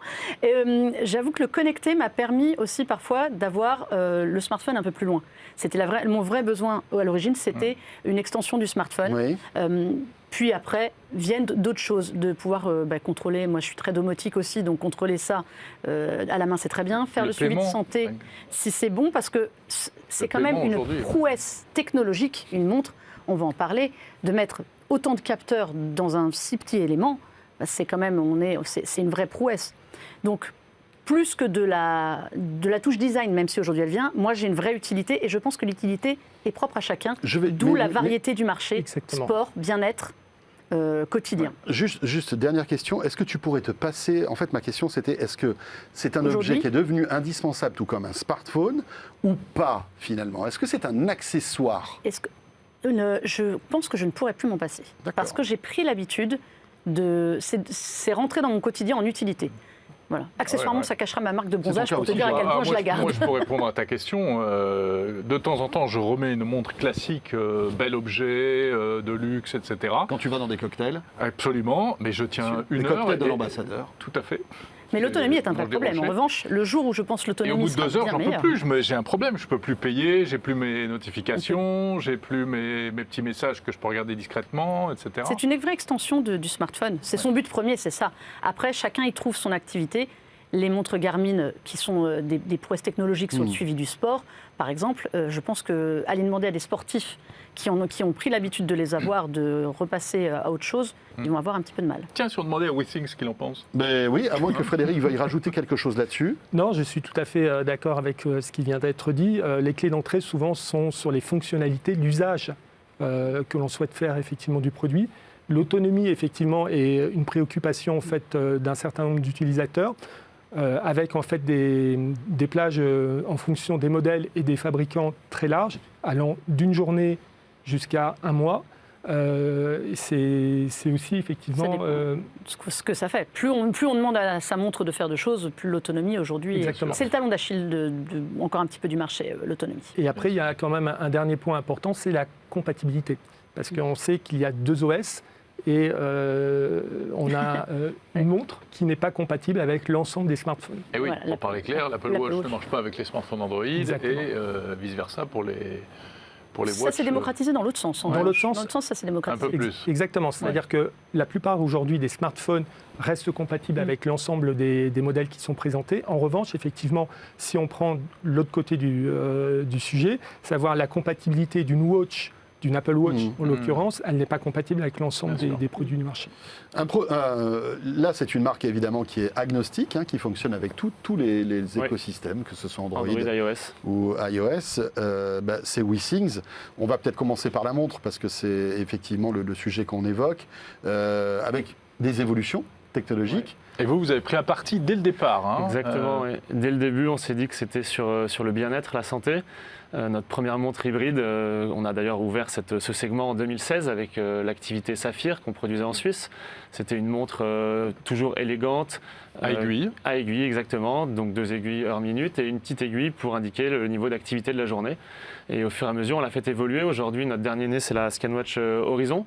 J'avoue que le connecté m'a permis aussi parfois d'avoir le smartphone un peu plus loin. C'était mon vrai besoin à l'origine, c'était une extension du smartphone. Oui. Puis après, viennent d'autres choses, de pouvoir contrôler. Moi, je suis très domotique aussi, donc contrôler ça à la main, c'est très bien. Faire le suivi de santé, si c'est bon, parce que c'est quand même une prouesse technologique, une montre, on va en parler, de mettre autant de capteurs dans un si petit élément, c'est quand même, c'est une vraie prouesse. Donc, plus que de la touche design, même si aujourd'hui elle vient, moi j'ai une vraie utilité et je pense que l'utilité est propre à chacun, d'où la variété du marché, Exactement. Sport, bien-être, quotidien. Juste dernière question, est-ce que tu pourrais te passer, en fait ma question c'était, est-ce que c'est un objet qui est devenu indispensable tout comme un smartphone ou pas finalement ? Est-ce que c'est un accessoire ? Je pense que je ne pourrais plus m'en passer. Parce que j'ai pris l'habitude c'est rentré dans mon quotidien en utilité. Voilà. Accessoirement, ça cachera ma marque de bronzage pour te dire à quel point je la garde. Moi, je peux répondre à ta question. De temps en temps, je remets une montre classique, bel objet, de luxe, etc. Quand tu vas dans des cocktails ? Absolument, mais je tiens une heure. Les cocktails de l'ambassadeur. Tout à fait. Mais l'autonomie est un vrai problème. En revanche, le jour où je pense l'autonomie sera bien meilleure. Et au bout de 2 heures, j'en peux plus. J'ai un problème. Je peux plus payer, j'ai plus mes notifications, j'ai plus mes petits messages que je peux regarder discrètement, etc. C'est une vraie extension du smartphone. C'est son but premier, c'est ça. Après, chacun y trouve son activité. Les montres Garmin, qui sont des prouesses technologiques sur le suivi du sport, par exemple, je pense qu'aller demander à des sportifs qui ont pris l'habitude de les avoir, de repasser à autre chose, ils vont avoir un petit peu de mal. Tiens, si on demandait à WeThings ce qu'il en pense. Ben oui, à moins que Frédéric veuille rajouter quelque chose là-dessus. Non, je suis tout à fait d'accord avec ce qui vient d'être dit. Les clés d'entrée, souvent, sont sur les fonctionnalités, l'usage que l'on souhaite faire effectivement du produit. L'autonomie, effectivement, est une préoccupation en fait, d'un certain nombre d'utilisateurs. avec en fait des plages en fonction des modèles et des fabricants très larges, allant d'une journée jusqu'à un mois. C'est aussi effectivement ce que ça fait. Plus on demande à sa montre de faire de choses, plus l'autonomie aujourd'hui. Exactement. C'est le talon d'Achille encore un petit peu du marché, l'autonomie. Et après, il y a quand même un dernier point important, c'est la compatibilité. Parce qu'on sait qu'il y a 2 OS et on a une montre qui n'est pas compatible avec l'ensemble des smartphones. Et oui, Voilà, pour parler clair, l'Apple Watch ne marche pas avec les smartphones Android Exactement. et vice-versa pour les Ça watch. s'est démocratisé dans l'autre sens. Dans l'autre sens, ça s'est démocratisé. Un peu plus. Exactement. C'est-à-dire que la plupart aujourd'hui des smartphones restent compatibles avec l'ensemble des modèles qui sont présentés. En revanche, effectivement, si on prend l'autre côté du sujet, savoir la compatibilité d'une watch, d'une Apple Watch en l'occurrence, elle n'est pas compatible avec l'ensemble des produits du marché. Là, c'est une marque évidemment qui est agnostique, qui fonctionne avec tous les écosystèmes, que ce soit Android iOS. ou iOS. C'est WeThings. On va peut-être commencer par la montre parce que c'est effectivement le sujet qu'on évoque, avec des évolutions technologiques. Et vous avez pris un parti dès le départ. Hein, Exactement, oui. Dès le début, on s'est dit que c'était sur le bien-être, la santé. Notre première montre hybride, on a d'ailleurs ouvert ce segment en 2016 avec l'activité Saphir qu'on produisait en Suisse. C'était une montre toujours élégante. À aiguille. À aiguille, exactement. Donc 2 aiguilles heure minute et une petite aiguille pour indiquer le niveau d'activité de la journée. Et au fur et à mesure, on l'a fait évoluer. Aujourd'hui, notre dernier né, c'est la ScanWatch Horizon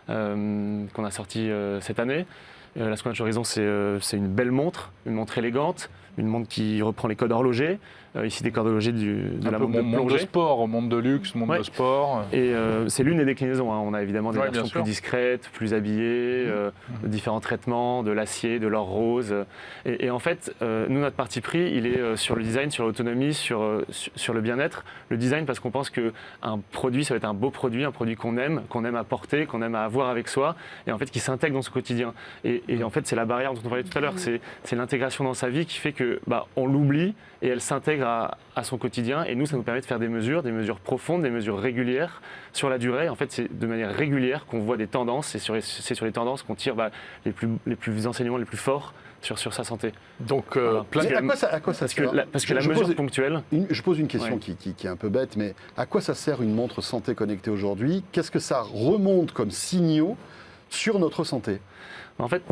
qu'on a sortie cette année. La ScanWatch Horizon, c'est une belle montre, une montre élégante, une montre qui reprend les codes horlogers. Ici, des codes horlogers de la montre de monde de plongée. sport, monde de luxe, monde de sport. Et c'est l'une des déclinaisons. On a évidemment des versions plus discrètes, plus habillées, de différents traitements, de l'acier, de l'or rose. Et en fait, nous, notre parti pris, il est sur le design, sur l'autonomie, sur le bien-être. Le design, parce qu'on pense qu'un produit, ça va être un beau produit, un produit qu'on aime à porter, qu'on aime à avoir avec soi, et en fait, qui s'intègre dans son quotidien. Et en fait, c'est la barrière dont on parlait tout à l'heure. C'est l'intégration dans sa vie qui fait que on l'oublie et elle s'intègre à son quotidien. Et nous, ça nous permet de faire des mesures profondes, des mesures régulières sur la durée. En fait, c'est de manière régulière qu'on voit des tendances. Et c'est sur les tendances qu'on tire les plus enseignements les plus forts sur sa santé. Donc, À quoi ça sert Parce que la mesure ponctuelle... Je pose une question qui est un peu bête, mais à quoi ça sert une montre santé connectée aujourd'hui? Qu'est-ce que ça remonte comme signaux sur notre santé? En fait,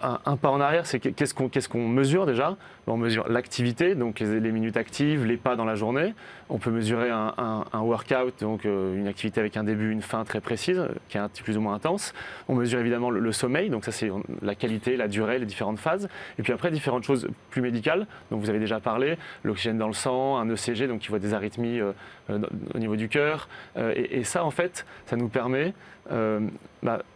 un pas en arrière, c'est qu'est-ce qu'on mesure déjà? On mesure l'activité, donc les minutes actives, les pas dans la journée. On peut mesurer un workout, donc une activité avec un début, une fin très précise, qui est plus ou moins intense. On mesure évidemment le sommeil, donc ça c'est la qualité, la durée, les différentes phases. Et puis après, différentes choses plus médicales, dont vous avez déjà parlé, l'oxygène dans le sang, un ECG, donc qui voit des arythmies au niveau du cœur. Et ça, en fait, ça nous permet,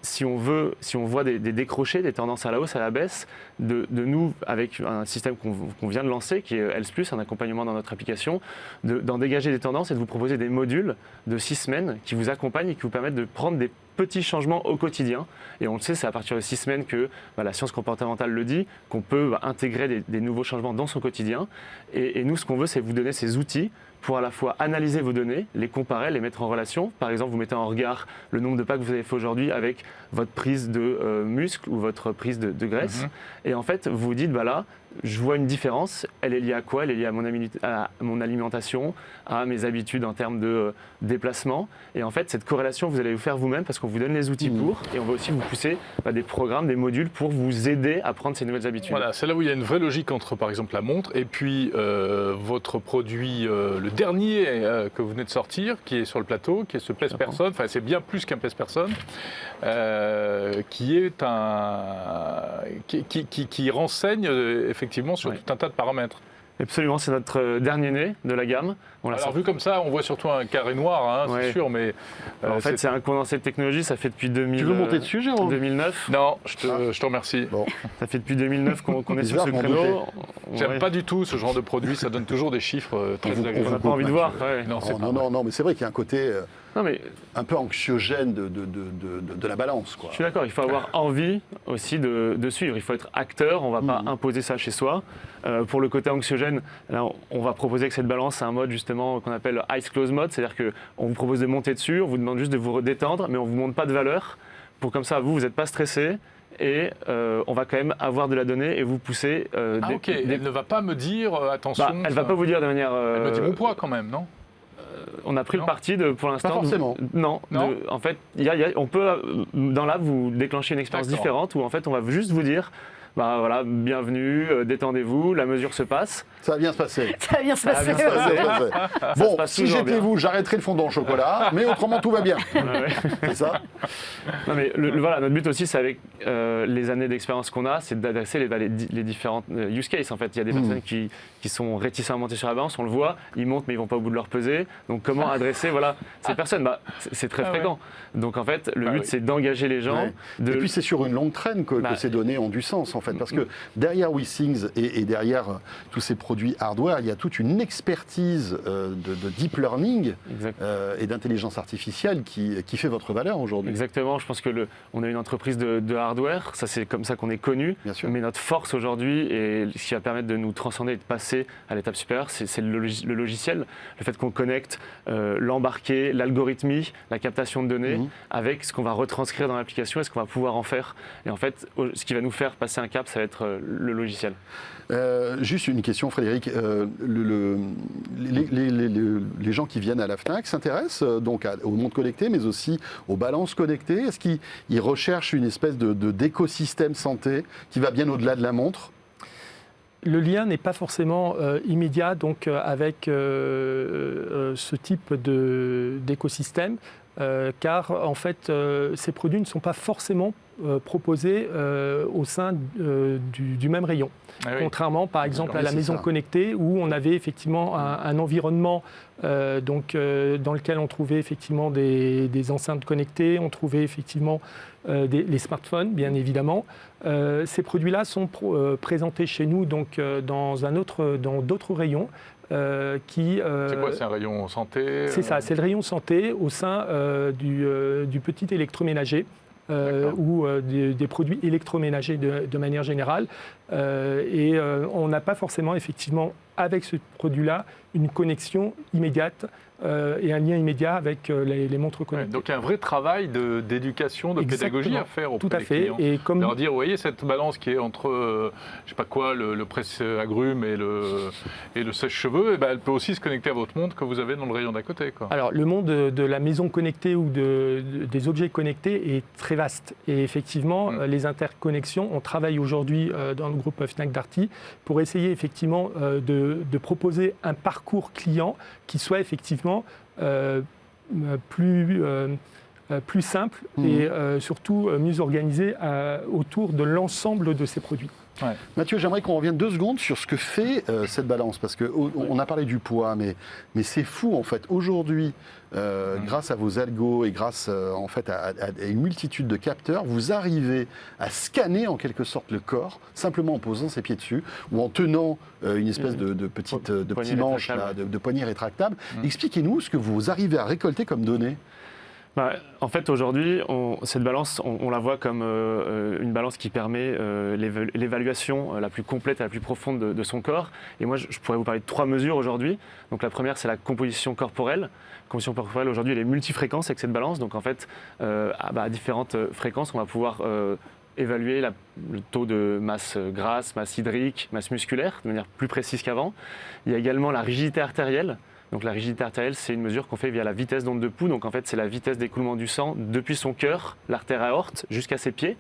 si on voit des décrochés, des tendances à la hausse, à la baisse, de nous, avec un système qu'on vient de lancer, qui est Health+, un accompagnement dans notre application, d'en dégager des tendances et de vous proposer des modules de 6 semaines qui vous accompagnent et qui vous permettent de prendre des petits changements au quotidien. Et on le sait, c'est à partir de 6 semaines que la science comportementale le dit, qu'on peut intégrer des nouveaux changements dans son quotidien. Et nous, ce qu'on veut, c'est vous donner ces outils pour à la fois analyser vos données, les comparer, les mettre en relation. Par exemple, vous mettez en regard le nombre de pas que vous avez fait aujourd'hui avec votre prise de muscle ou votre prise de graisse. Et en fait, vous vous dites, là, je vois une différence. Elle est liée à quoi? Elle est liée à mon alimentation, à mes habitudes en termes de déplacement. Et en fait, cette corrélation, vous allez vous faire vous-même parce qu'on vous donne les outils pour. Et on va aussi vous pousser des programmes, des modules pour vous aider à prendre ces nouvelles habitudes. Voilà, c'est là où il y a une vraie logique entre, par exemple, la montre et puis votre produit, le dernier que vous venez de sortir, qui est sur le plateau, qui est ce pèse-personne. Enfin, c'est bien plus qu'un pèse-personne, qui renseigne effectivement sur tout un tas de paramètres. Absolument, c'est notre dernier né de la gamme. Alors vu comme ça, on voit surtout un carré noir, c'est sûr, mais... en fait, c'est un condensé de technologie, ça fait depuis 2009. Non, je te remercie. Bon. Ça fait depuis 2009 qu'on est sur ce créneau. J'aime pas du tout ce genre de produit, ça donne toujours des chiffres très agréables. On n'a pas envie de voir. Non, mais c'est vrai qu'il y a un côté un peu anxiogène de la balance, quoi. Je suis d'accord, il faut avoir envie aussi de suivre. Il faut être acteur, on ne va pas imposer ça chez soi. Pour le côté anxiogène, là, on va proposer que cette balance, un mode justement qu'on appelle Eyes Close Mode, c'est-à-dire qu'on vous propose de monter dessus, on vous demande juste de vous détendre, mais on ne vous montre pas de valeur. Pour comme ça, vous n'êtes pas stressé et on va quand même avoir de la donnée et vous pousser Elle ne va pas me dire attention. Elle ne va pas vous dire de manière. Elle me dit mon poids quand même, non? On a pris Non. le parti pour l'instant. Pas forcément. Non. Non. En fait, on peut dans l'app vous déclencher une expérience D'accord. différente où en fait on va juste vous dire. Bah voilà, bienvenue, détendez-vous, la mesure se passe. Ça va bien se passer. Ça va bien se Ça va passer. bien se passer. Ça va bien se passer. Bon, passe si toujours j'étais bien. vous, j'arrêterais le fondant au chocolat, mais autrement tout va bien. Ouais. C'est ça? Non mais voilà, notre but aussi, c'est avec les années d'expérience qu'on a, c'est d'adresser les différentes use cases. En fait, il y a des personnes qui sont réticents à monter sur la balance, on le voit, ils montent mais ils vont pas au bout de leur pesée. Donc comment adresser ces personnes? C'est très fréquent. Donc en fait, le but c'est d'engager les gens. Ouais. Et puis c'est sur une longue traîne que ces données ont du sens en fait, parce que derrière WeThings et derrière tous ces produits hardware, il y a toute une expertise de deep learning et d'intelligence artificielle qui fait votre valeur aujourd'hui. Exactement, je pense que on a une entreprise de hardware, ça c'est comme ça qu'on est connu, Bien sûr. mais notre force aujourd'hui et ce qui va permettre de nous transcender et de passer à l'étape supérieure, c'est le logiciel, le fait qu'on connecte l'embarqué, l'algorithmie, la captation de données avec ce qu'on va retranscrire dans l'application et ce qu'on va pouvoir en faire. Et en fait, ce qui va nous faire passer un cap, ça va être le logiciel. Juste une question, Frédéric. Les gens qui viennent à la FNAC s'intéressent donc au monde connecté, mais aussi aux balances connectées. Est-ce qu'ils recherchent une espèce d'écosystème santé qui va bien au-delà de la montre? Le lien n'est pas forcément immédiat donc, avec ce type d'écosystème, car en fait, ces produits ne sont pas forcément proposés au sein du même rayon. Ah oui. Contrairement par exemple à la c'est maison ça. connectée où on avait effectivement un environnement dans lequel on trouvait effectivement des enceintes connectées, on trouvait effectivement les smartphones bien évidemment. Ces produits-là sont présentés chez nous donc dans d'autres rayons. C'est quoi? C'est un rayon santé? C'est ça, c'est le rayon santé au sein du petit électroménager. Ou des produits électroménagers de manière générale. On n'a pas forcément, effectivement, avec ce produit-là, une connexion immédiate et un lien immédiat avec les montres connectées. Donc il y a un vrai travail d'éducation, de pédagogie à faire auprès tout à des fait. clients. Et comme Leur dire, vous voyez cette balance qui est entre, je sais pas quoi, le presse-agrumes et le sèche-cheveux, elle peut aussi se connecter à votre montre que vous avez dans le rayon d'à côté, quoi. Alors, le monde de la maison connectée ou des objets connectés est très vaste. Et effectivement, les interconnexions, on travaille aujourd'hui dans le groupe Fnac Darty pour essayer effectivement de proposer un parcours client qui soit effectivement plus simple et surtout mieux organisé autour de l'ensemble de ces produits. Ouais. Mathieu, j'aimerais qu'on revienne 2 secondes sur ce que fait cette balance, parce qu'on a parlé du poids, mais c'est fou en fait. Aujourd'hui, grâce à vos algos et grâce en fait à une multitude de capteurs, vous arrivez à scanner en quelque sorte le corps simplement en posant ses pieds dessus ou en tenant une espèce de petit manche, là, de poignée rétractable. Expliquez-nous ce que vous arrivez à récolter comme données. En fait, aujourd'hui, cette balance, on la voit comme une balance qui permet l'évaluation la plus complète et la plus profonde de son corps. Et moi, je pourrais vous parler de 3 mesures aujourd'hui. Donc la première, c'est la composition corporelle. La composition corporelle, aujourd'hui, elle est multifréquence avec cette balance. Donc en fait, à différentes fréquences, on va pouvoir évaluer le taux de masse grasse, masse hydrique, masse musculaire, de manière plus précise qu'avant. Il y a également la rigidité artérielle. Donc la rigidité artérielle, c'est une mesure qu'on fait via la vitesse d'onde de pouls. Donc en fait, c'est la vitesse d'écoulement du sang depuis son cœur, l'artère aorte, jusqu'à ses pieds.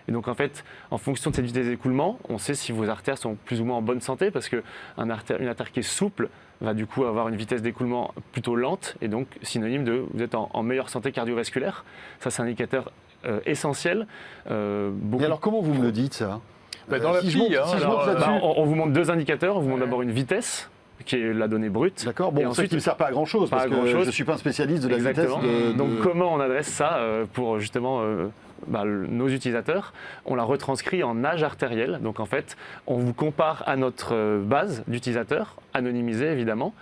Et donc en fait, en fonction de cette vitesse d'écoulement, on sait si vos artères sont plus ou moins en bonne santé, parce qu'une artère qui est souple va du coup avoir une vitesse d'écoulement plutôt lente, et donc synonyme de vous êtes en meilleure santé cardiovasculaire. Ça, c'est un indicateur essentiel. Et alors comment vous me le dites ça? Dans l'appli, on vous montre 2 indicateurs. On vous montre d'abord une vitesse, qui est la donnée brute. D'accord, bon, et on sait ensuite, qu'il ne sert pas à grand-chose, parce que je ne suis pas un spécialiste de la Exactement. vitesse. Donc comment on adresse ça pour justement nos utilisateurs? On la retranscrit en âge artériel. Donc en fait, on vous compare à notre base d'utilisateurs, anonymisée évidemment,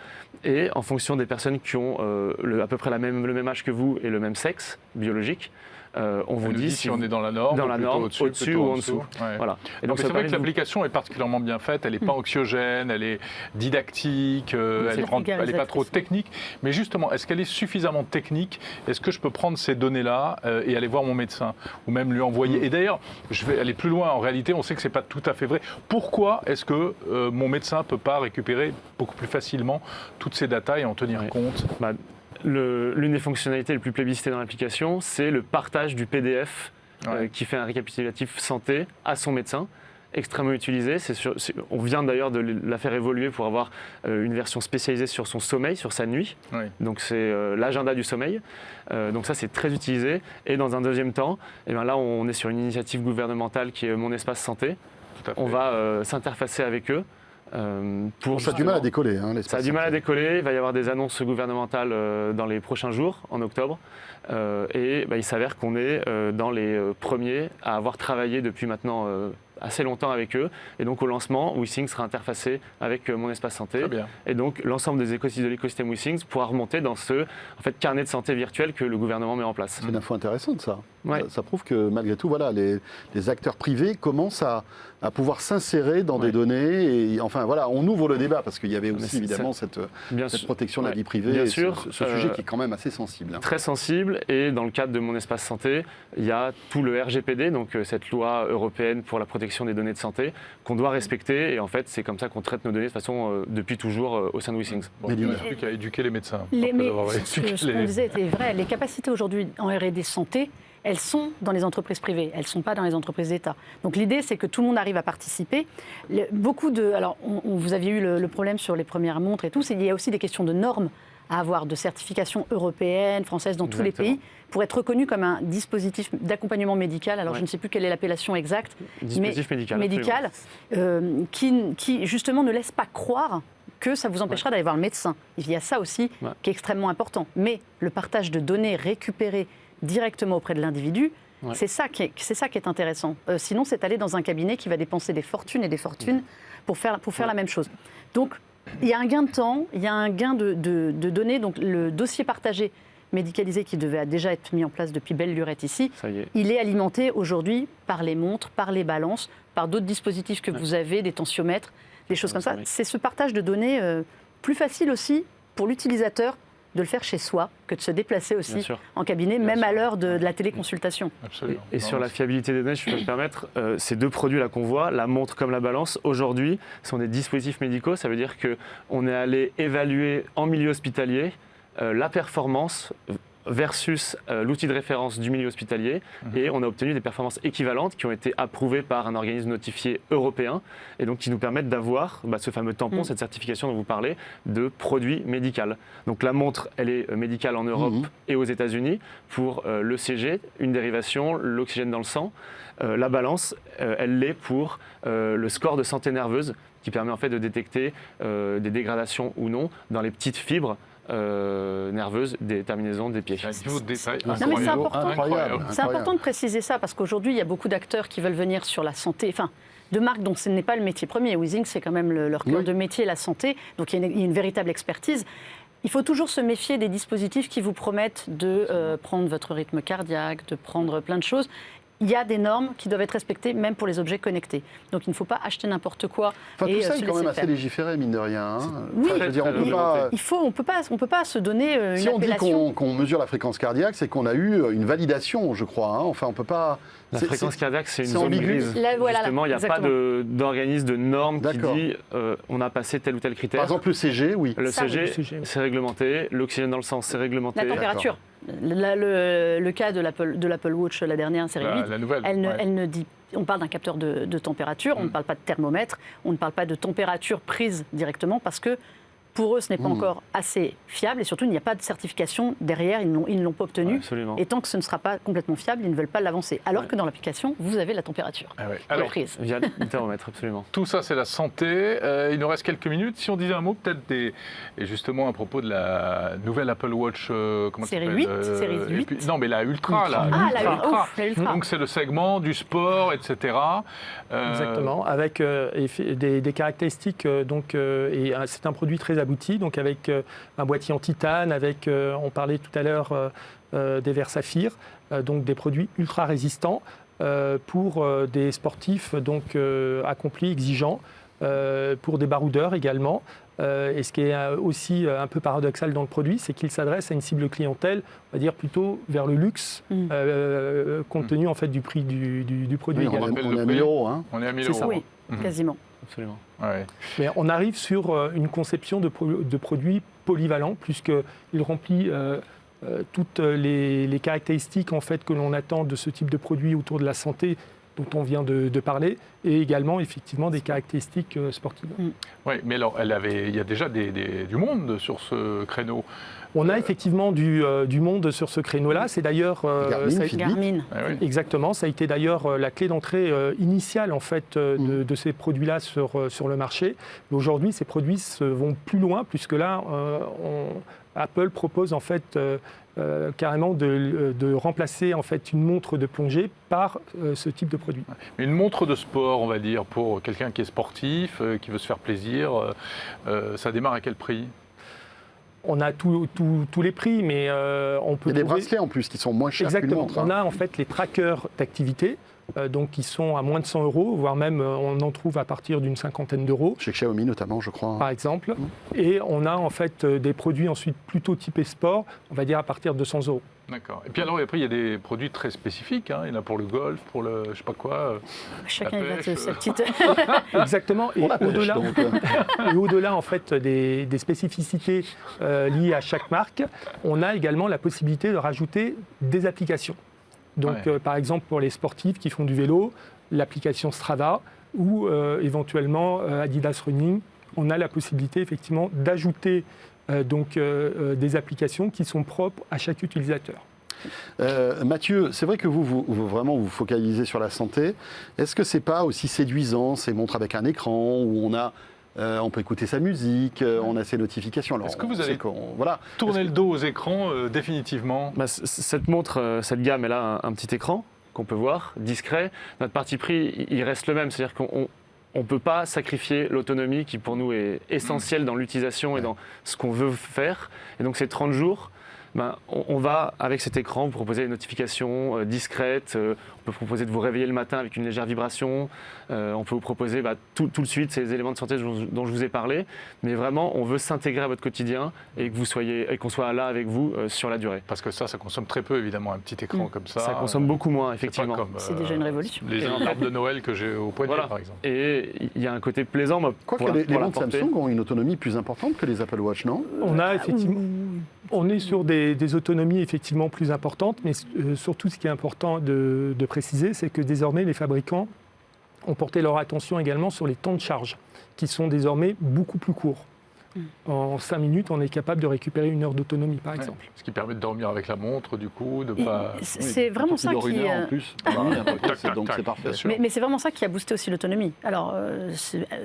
et en fonction des personnes qui ont à peu près le même âge que vous et le même sexe biologique, on vous dit si on est dans la norme, au-dessus ou en dessous. Ouais. Voilà. Et donc c'est vrai que l'application est particulièrement bien faite, elle n'est pas anxiogène, elle est didactique, elle n'est pas trop technique. Mais justement, est-ce qu'elle est suffisamment technique? Est-ce que je peux prendre ces données-là et aller voir mon médecin? Ou même lui envoyer. Et d'ailleurs, je vais aller plus loin. En réalité, on sait que ce n'est pas tout à fait vrai. Pourquoi est-ce que mon médecin ne peut pas récupérer beaucoup plus facilement toutes ces datas et en tenir compte? L'une des fonctionnalités les plus plébiscitées dans l'application, c'est le partage du PDF qui fait un récapitulatif santé à son médecin, extrêmement utilisé. On vient d'ailleurs de la faire évoluer pour avoir une version spécialisée sur son sommeil, sur sa nuit. Oui. Donc c'est l'agenda du sommeil. Donc ça, c'est très utilisé. Et dans un deuxième temps, là, on est sur une initiative gouvernementale qui est Mon Espace Santé. On va s'interfacer avec eux. Ça a du mal à décoller. Ça a du mal à décoller. Il va y avoir des annonces gouvernementales dans les prochains jours, en octobre. Il s'avère qu'on est dans les premiers à avoir travaillé depuis maintenant assez longtemps avec eux. Et donc au lancement, WeThings sera interfacé avec Mon Espace Santé. Très bien. Et donc l'ensemble de l'écosystème WeThings pourra remonter dans ce carnet de santé virtuel que le gouvernement met en place. C'est une info intéressante, ça. Ouais. Ça prouve que malgré tout, voilà, les acteurs privés commencent à pouvoir s'insérer dans des données. Et, enfin, voilà, on ouvre le débat parce qu'il y avait aussi évidemment cette protection de la vie privée. Bien sûr. Ce sujet qui est quand même assez sensible. Très sensible. Et dans le cadre de Mon Espace Santé, il y a tout le RGPD, donc cette loi européenne pour la protection des données de santé, qu'on doit respecter. Et en fait, c'est comme ça qu'on traite nos données de façon depuis toujours au sein de WeThings. Il ne reste plus qu'à éduquer les médecins. Ce qu'on disait était vrai. Les capacités aujourd'hui en R&D santé, elles sont dans les entreprises privées, elles ne sont pas dans les entreprises d'État. Donc l'idée, c'est que tout le monde arrive à participer. Vous aviez eu le problème sur les premières montres et tout, il y a aussi des questions de normes à avoir, de certification européenne, française, dans tous les pays, pour être reconnu comme un dispositif d'accompagnement médical. Alors je ne sais plus quelle est l'appellation exacte. Dispositif médical. Qui justement ne laisse pas croire que ça vous empêchera d'aller voir le médecin. Il y a ça aussi qui est extrêmement important. Mais le partage de données récupérées directement auprès de l'individu, c'est ça qui est intéressant. Sinon, c'est aller dans un cabinet qui va dépenser des fortunes et des fortunes pour faire la même chose. Donc, il y a un gain de temps, il y a un gain de données. Donc, le dossier partagé médicalisé qui devait déjà être mis en place depuis belle lurette ici, il est alimenté aujourd'hui par les montres, par les balances, par d'autres dispositifs que vous avez, des tensiomètres, des choses comme ça. C'est ce partage de données plus facile aussi pour l'utilisateur de le faire chez soi que de se déplacer aussi en cabinet, même à l'heure de la téléconsultation. Absolument. Et sur la fiabilité des données, je peux me permettre, ces deux produits-là qu'on voit, la montre comme la balance, aujourd'hui, sont des dispositifs médicaux. Ça veut dire qu'on est allé évaluer en milieu hospitalier la performance versus l'outil de référence du milieu hospitalier, et on a obtenu des performances équivalentes qui ont été approuvées par un organisme notifié européen, et donc qui nous permettent d'avoir ce fameux tampon, cette certification dont vous parlez, de produit médical. Donc la montre, elle est médicale en Europe et aux États-Unis pour l'ECG, une dérivation, l'oxygène dans le sang. La balance, elle l'est pour le score de santé nerveuse, qui permet en fait de détecter des dégradations ou non dans les petites fibres nerveuses des terminaisons des pieds. C'est important de préciser ça, parce qu'aujourd'hui, il y a beaucoup d'acteurs qui veulent venir sur la santé, de marques dont ce n'est pas le métier premier. WeThings, c'est quand même leur cœur de métier, la santé, donc il y a une véritable expertise. Il faut toujours se méfier des dispositifs qui vous promettent de prendre votre rythme cardiaque, de prendre plein de choses. Il y a des normes qui doivent être respectées, même pour les objets connectés. Donc il ne faut pas acheter n'importe quoi. Tout ça est quand même assez légiféré, mine de rien. Oui, on peut pas se donner une appellation. Si on dit qu'on mesure la fréquence cardiaque, c'est qu'on a eu une validation, je crois. Enfin, on peut pas... La fréquence cardiaque, c'est une zone grise. Justement, il n'y a pas d'organisme de norme qui dit on a passé tel ou tel critère. Par exemple, le CG, oui. Le CG, c'est réglementé. L'oxygène dans le sang, c'est réglementé. La température. Le cas de l'Apple Watch, la dernière série 8, la nouvelle, elle ne dit... On parle d'un capteur de température, on ne parle pas de thermomètre, on ne parle pas de température prise directement, parce que pour eux, ce n'est pas encore assez fiable, et surtout, il n'y a pas de certification derrière, ils ne l'ont pas obtenu. Et tant que ce ne sera pas complètement fiable, ils ne veulent pas l'avancer. Alors que dans l'application, vous avez la température prise. Via le thermomètre, absolument. Tout ça, c'est la santé. Il nous reste quelques minutes. Si on disait un mot, peut-être et justement à propos de la nouvelle Apple Watch, série 8, série 8. Non, mais la Ultra. La Ultra. Donc, c'est le segment du sport, etc. Exactement, avec des caractéristiques. C'est un produit très abouti, donc avec un boîtier en titane, avec, on parlait tout à l'heure des verres saphir, donc des produits ultra résistants pour des sportifs donc, accomplis, exigeants, pour des baroudeurs également. Et ce qui est aussi un peu paradoxal dans le produit, c'est qu'il s'adresse à une cible clientèle, on va dire plutôt vers le luxe, compte tenu en fait du prix du produit. Oui, on est à 1 000 €. Hein. On est à 1 000 C'est €. ça. Oui, quasiment. Absolument. Ouais. Mais on arrive sur une conception de produits polyvalents, puisqu'il remplit toutes les caractéristiques en fait, que l'on attend de ce type de produit autour de la santé dont on vient de parler, et également effectivement des caractéristiques sportives. Oui, mais alors, il y a déjà du monde sur ce créneau. On a effectivement du monde sur ce créneau-là. C'est d'ailleurs Garmin. Ah oui. exactement. Ça a été d'ailleurs la clé d'entrée initiale en fait de ces produits-là sur le marché. Mais aujourd'hui, ces produits vont plus loin puisque là, Apple propose en fait carrément de remplacer en fait une montre de plongée par ce type de produit. Une montre de sport, on va dire, pour quelqu'un qui est sportif, qui veut se faire plaisir, ça démarre à quel prix ? On a tous les prix, mais on peut Il y a des trouver... bracelets en plus qui sont moins chers qu'une Exactement. montre. Hein. On a en fait les trackers d'activité, donc qui sont à moins de 100 €, voire même on en trouve à partir d'une 50aine d'euros. Chez Xiaomi notamment, je crois. Par exemple. Et on a en fait des produits ensuite plutôt typés sport, on va dire à partir de 100 €. D'accord. Et puis alors, après, il y a des produits très spécifiques. Hein. Il y en a pour le golf, pour le, je sais pas quoi. Chacun La y va pêche, de sa petite... Exactement. Et Pour la pêche, au-delà, donc. et au-delà en fait des spécificités liées à chaque marque, on a également la possibilité de rajouter des applications. Donc, par exemple, pour les sportifs qui font du vélo, l'application Strava ou éventuellement Adidas Running, on a la possibilité effectivement d'ajouter des applications qui sont propres à chaque utilisateur. Mathieu, c'est vrai que vous vraiment vous focalisez sur la santé. Est-ce que c'est pas aussi séduisant ces montres avec un écran où on peut écouter sa musique, on a ses notifications. Alors, est-ce que vous on allez sait voilà. tourner le dos aux écrans définitivement? Cette montre, cette gamme, elle a un petit écran qu'on peut voir, discret. Notre parti pris, il reste le même, c'est-à-dire qu'on ne peut pas sacrifier l'autonomie qui pour nous est essentielle dans l'utilisation et dans ce qu'on veut faire. Et donc ces 30 jours, on va, avec cet écran, vous proposer des notifications discrètes. On peut vous proposer de vous réveiller le matin avec une légère vibration. On peut vous proposer tout de suite ces éléments de santé dont je vous ai parlé. Mais vraiment, on veut s'intégrer à votre quotidien et qu'on soit là avec vous sur la durée. Parce que ça consomme très peu, évidemment, un petit écran comme ça. Ça consomme beaucoup moins, effectivement. C'est déjà une révolution. Les arbres de Noël que j'ai au poignet, par exemple. Et il y a un côté plaisant. Quoique les montres Samsung ont une autonomie plus importante que les Apple Watch, non? On a effectivement... On est sur des autonomies effectivement plus importantes, mais surtout ce qui est important de préciser, c'est que désormais les fabricants ont porté leur attention également sur les temps de charge, qui sont désormais beaucoup plus courts. En 5 minutes, on est capable de récupérer 1 heure d'autonomie, par exemple. Ce qui permet de dormir avec la montre, du coup, de pas... C'est vraiment ça qui... en plus. Donc c'est parfait. Mais c'est vraiment ça qui a boosté aussi l'autonomie. Alors,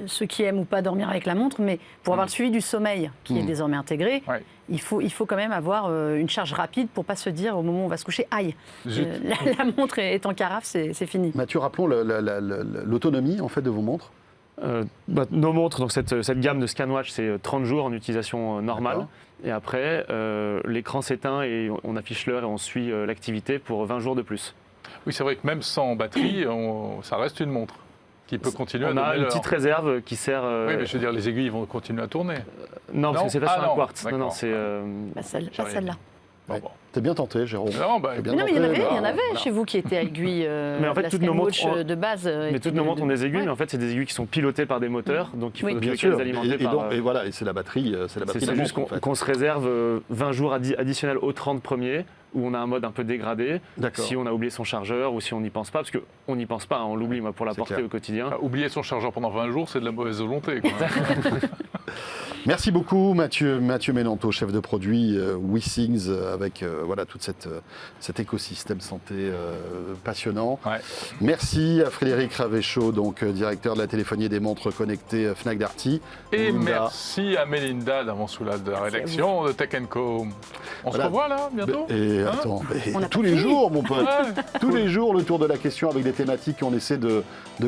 ceux qui aiment ou pas dormir avec la montre, mais pour avoir le suivi du sommeil qui est désormais intégré, il faut quand même avoir une charge rapide pour ne pas se dire au moment où on va se coucher, aïe, la montre est en carafe, c'est fini. Mathieu, rappelons l'autonomie en fait de vos montres. Nos montres, donc cette gamme de ScanWatch, c'est 30 jours en utilisation normale. Et après, l'écran s'éteint et on affiche l'heure et on suit l'activité pour 20 jours de plus. Oui, c'est vrai que même sans batterie, ça reste une montre qui peut continuer à donner l'heure. On a une petite réserve qui sert... Oui, mais je veux dire, les aiguilles vont continuer à tourner. Non, parce que c'est pas sur un quartz. D'accord. Non, c'est... Pas celle-là. Ouais. T'es bien tenté, Jérôme. Non, T'es bien Mais non, mais tenté, il y en avait voilà. chez vous qui étaient aiguilles Mais en fait, la toutes nos montres ScanWatch de base. Mais toutes nos montres ont des aiguilles, mais en fait, c'est des aiguilles qui sont pilotées par des moteurs, donc il faut Oui. Bien les sûr. alimenter par... Et voilà, et c'est la batterie. C'est juste qu'on se réserve 20 jours additionnels aux 30 premiers, où on a un mode un peu dégradé, D'accord. si on a oublié son chargeur ou si on n'y pense pas, parce qu'on n'y pense pas, on l'oublie pour la C'est porter clair. au quotidien. Oublier son chargeur pendant 20 jours, c'est de la mauvaise volonté. Quoi. Merci beaucoup Mathieu Ménanto, chef de produit WeThings, avec voilà tout cet écosystème santé passionnant. Ouais. Merci à Frédéric Ravéchaud, donc directeur de la téléphonie et des montres connectées Fnac Darty. Et Melinda. merci à Melinda d'Avansoula de la rédaction de Tech Co. On se revoit là bientôt. Et Hein attends, et On a tous pas les fini. jours, mon pote, Ouais. tous les jours, le tour de la question avec des thématiques, on essaie de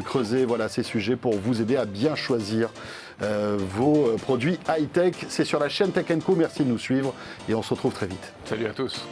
creuser voilà, ces sujets pour vous aider à bien choisir vos produits high-tech. C'est sur la chaîne Tech Co. Merci de nous suivre et on se retrouve très vite. Salut à tous.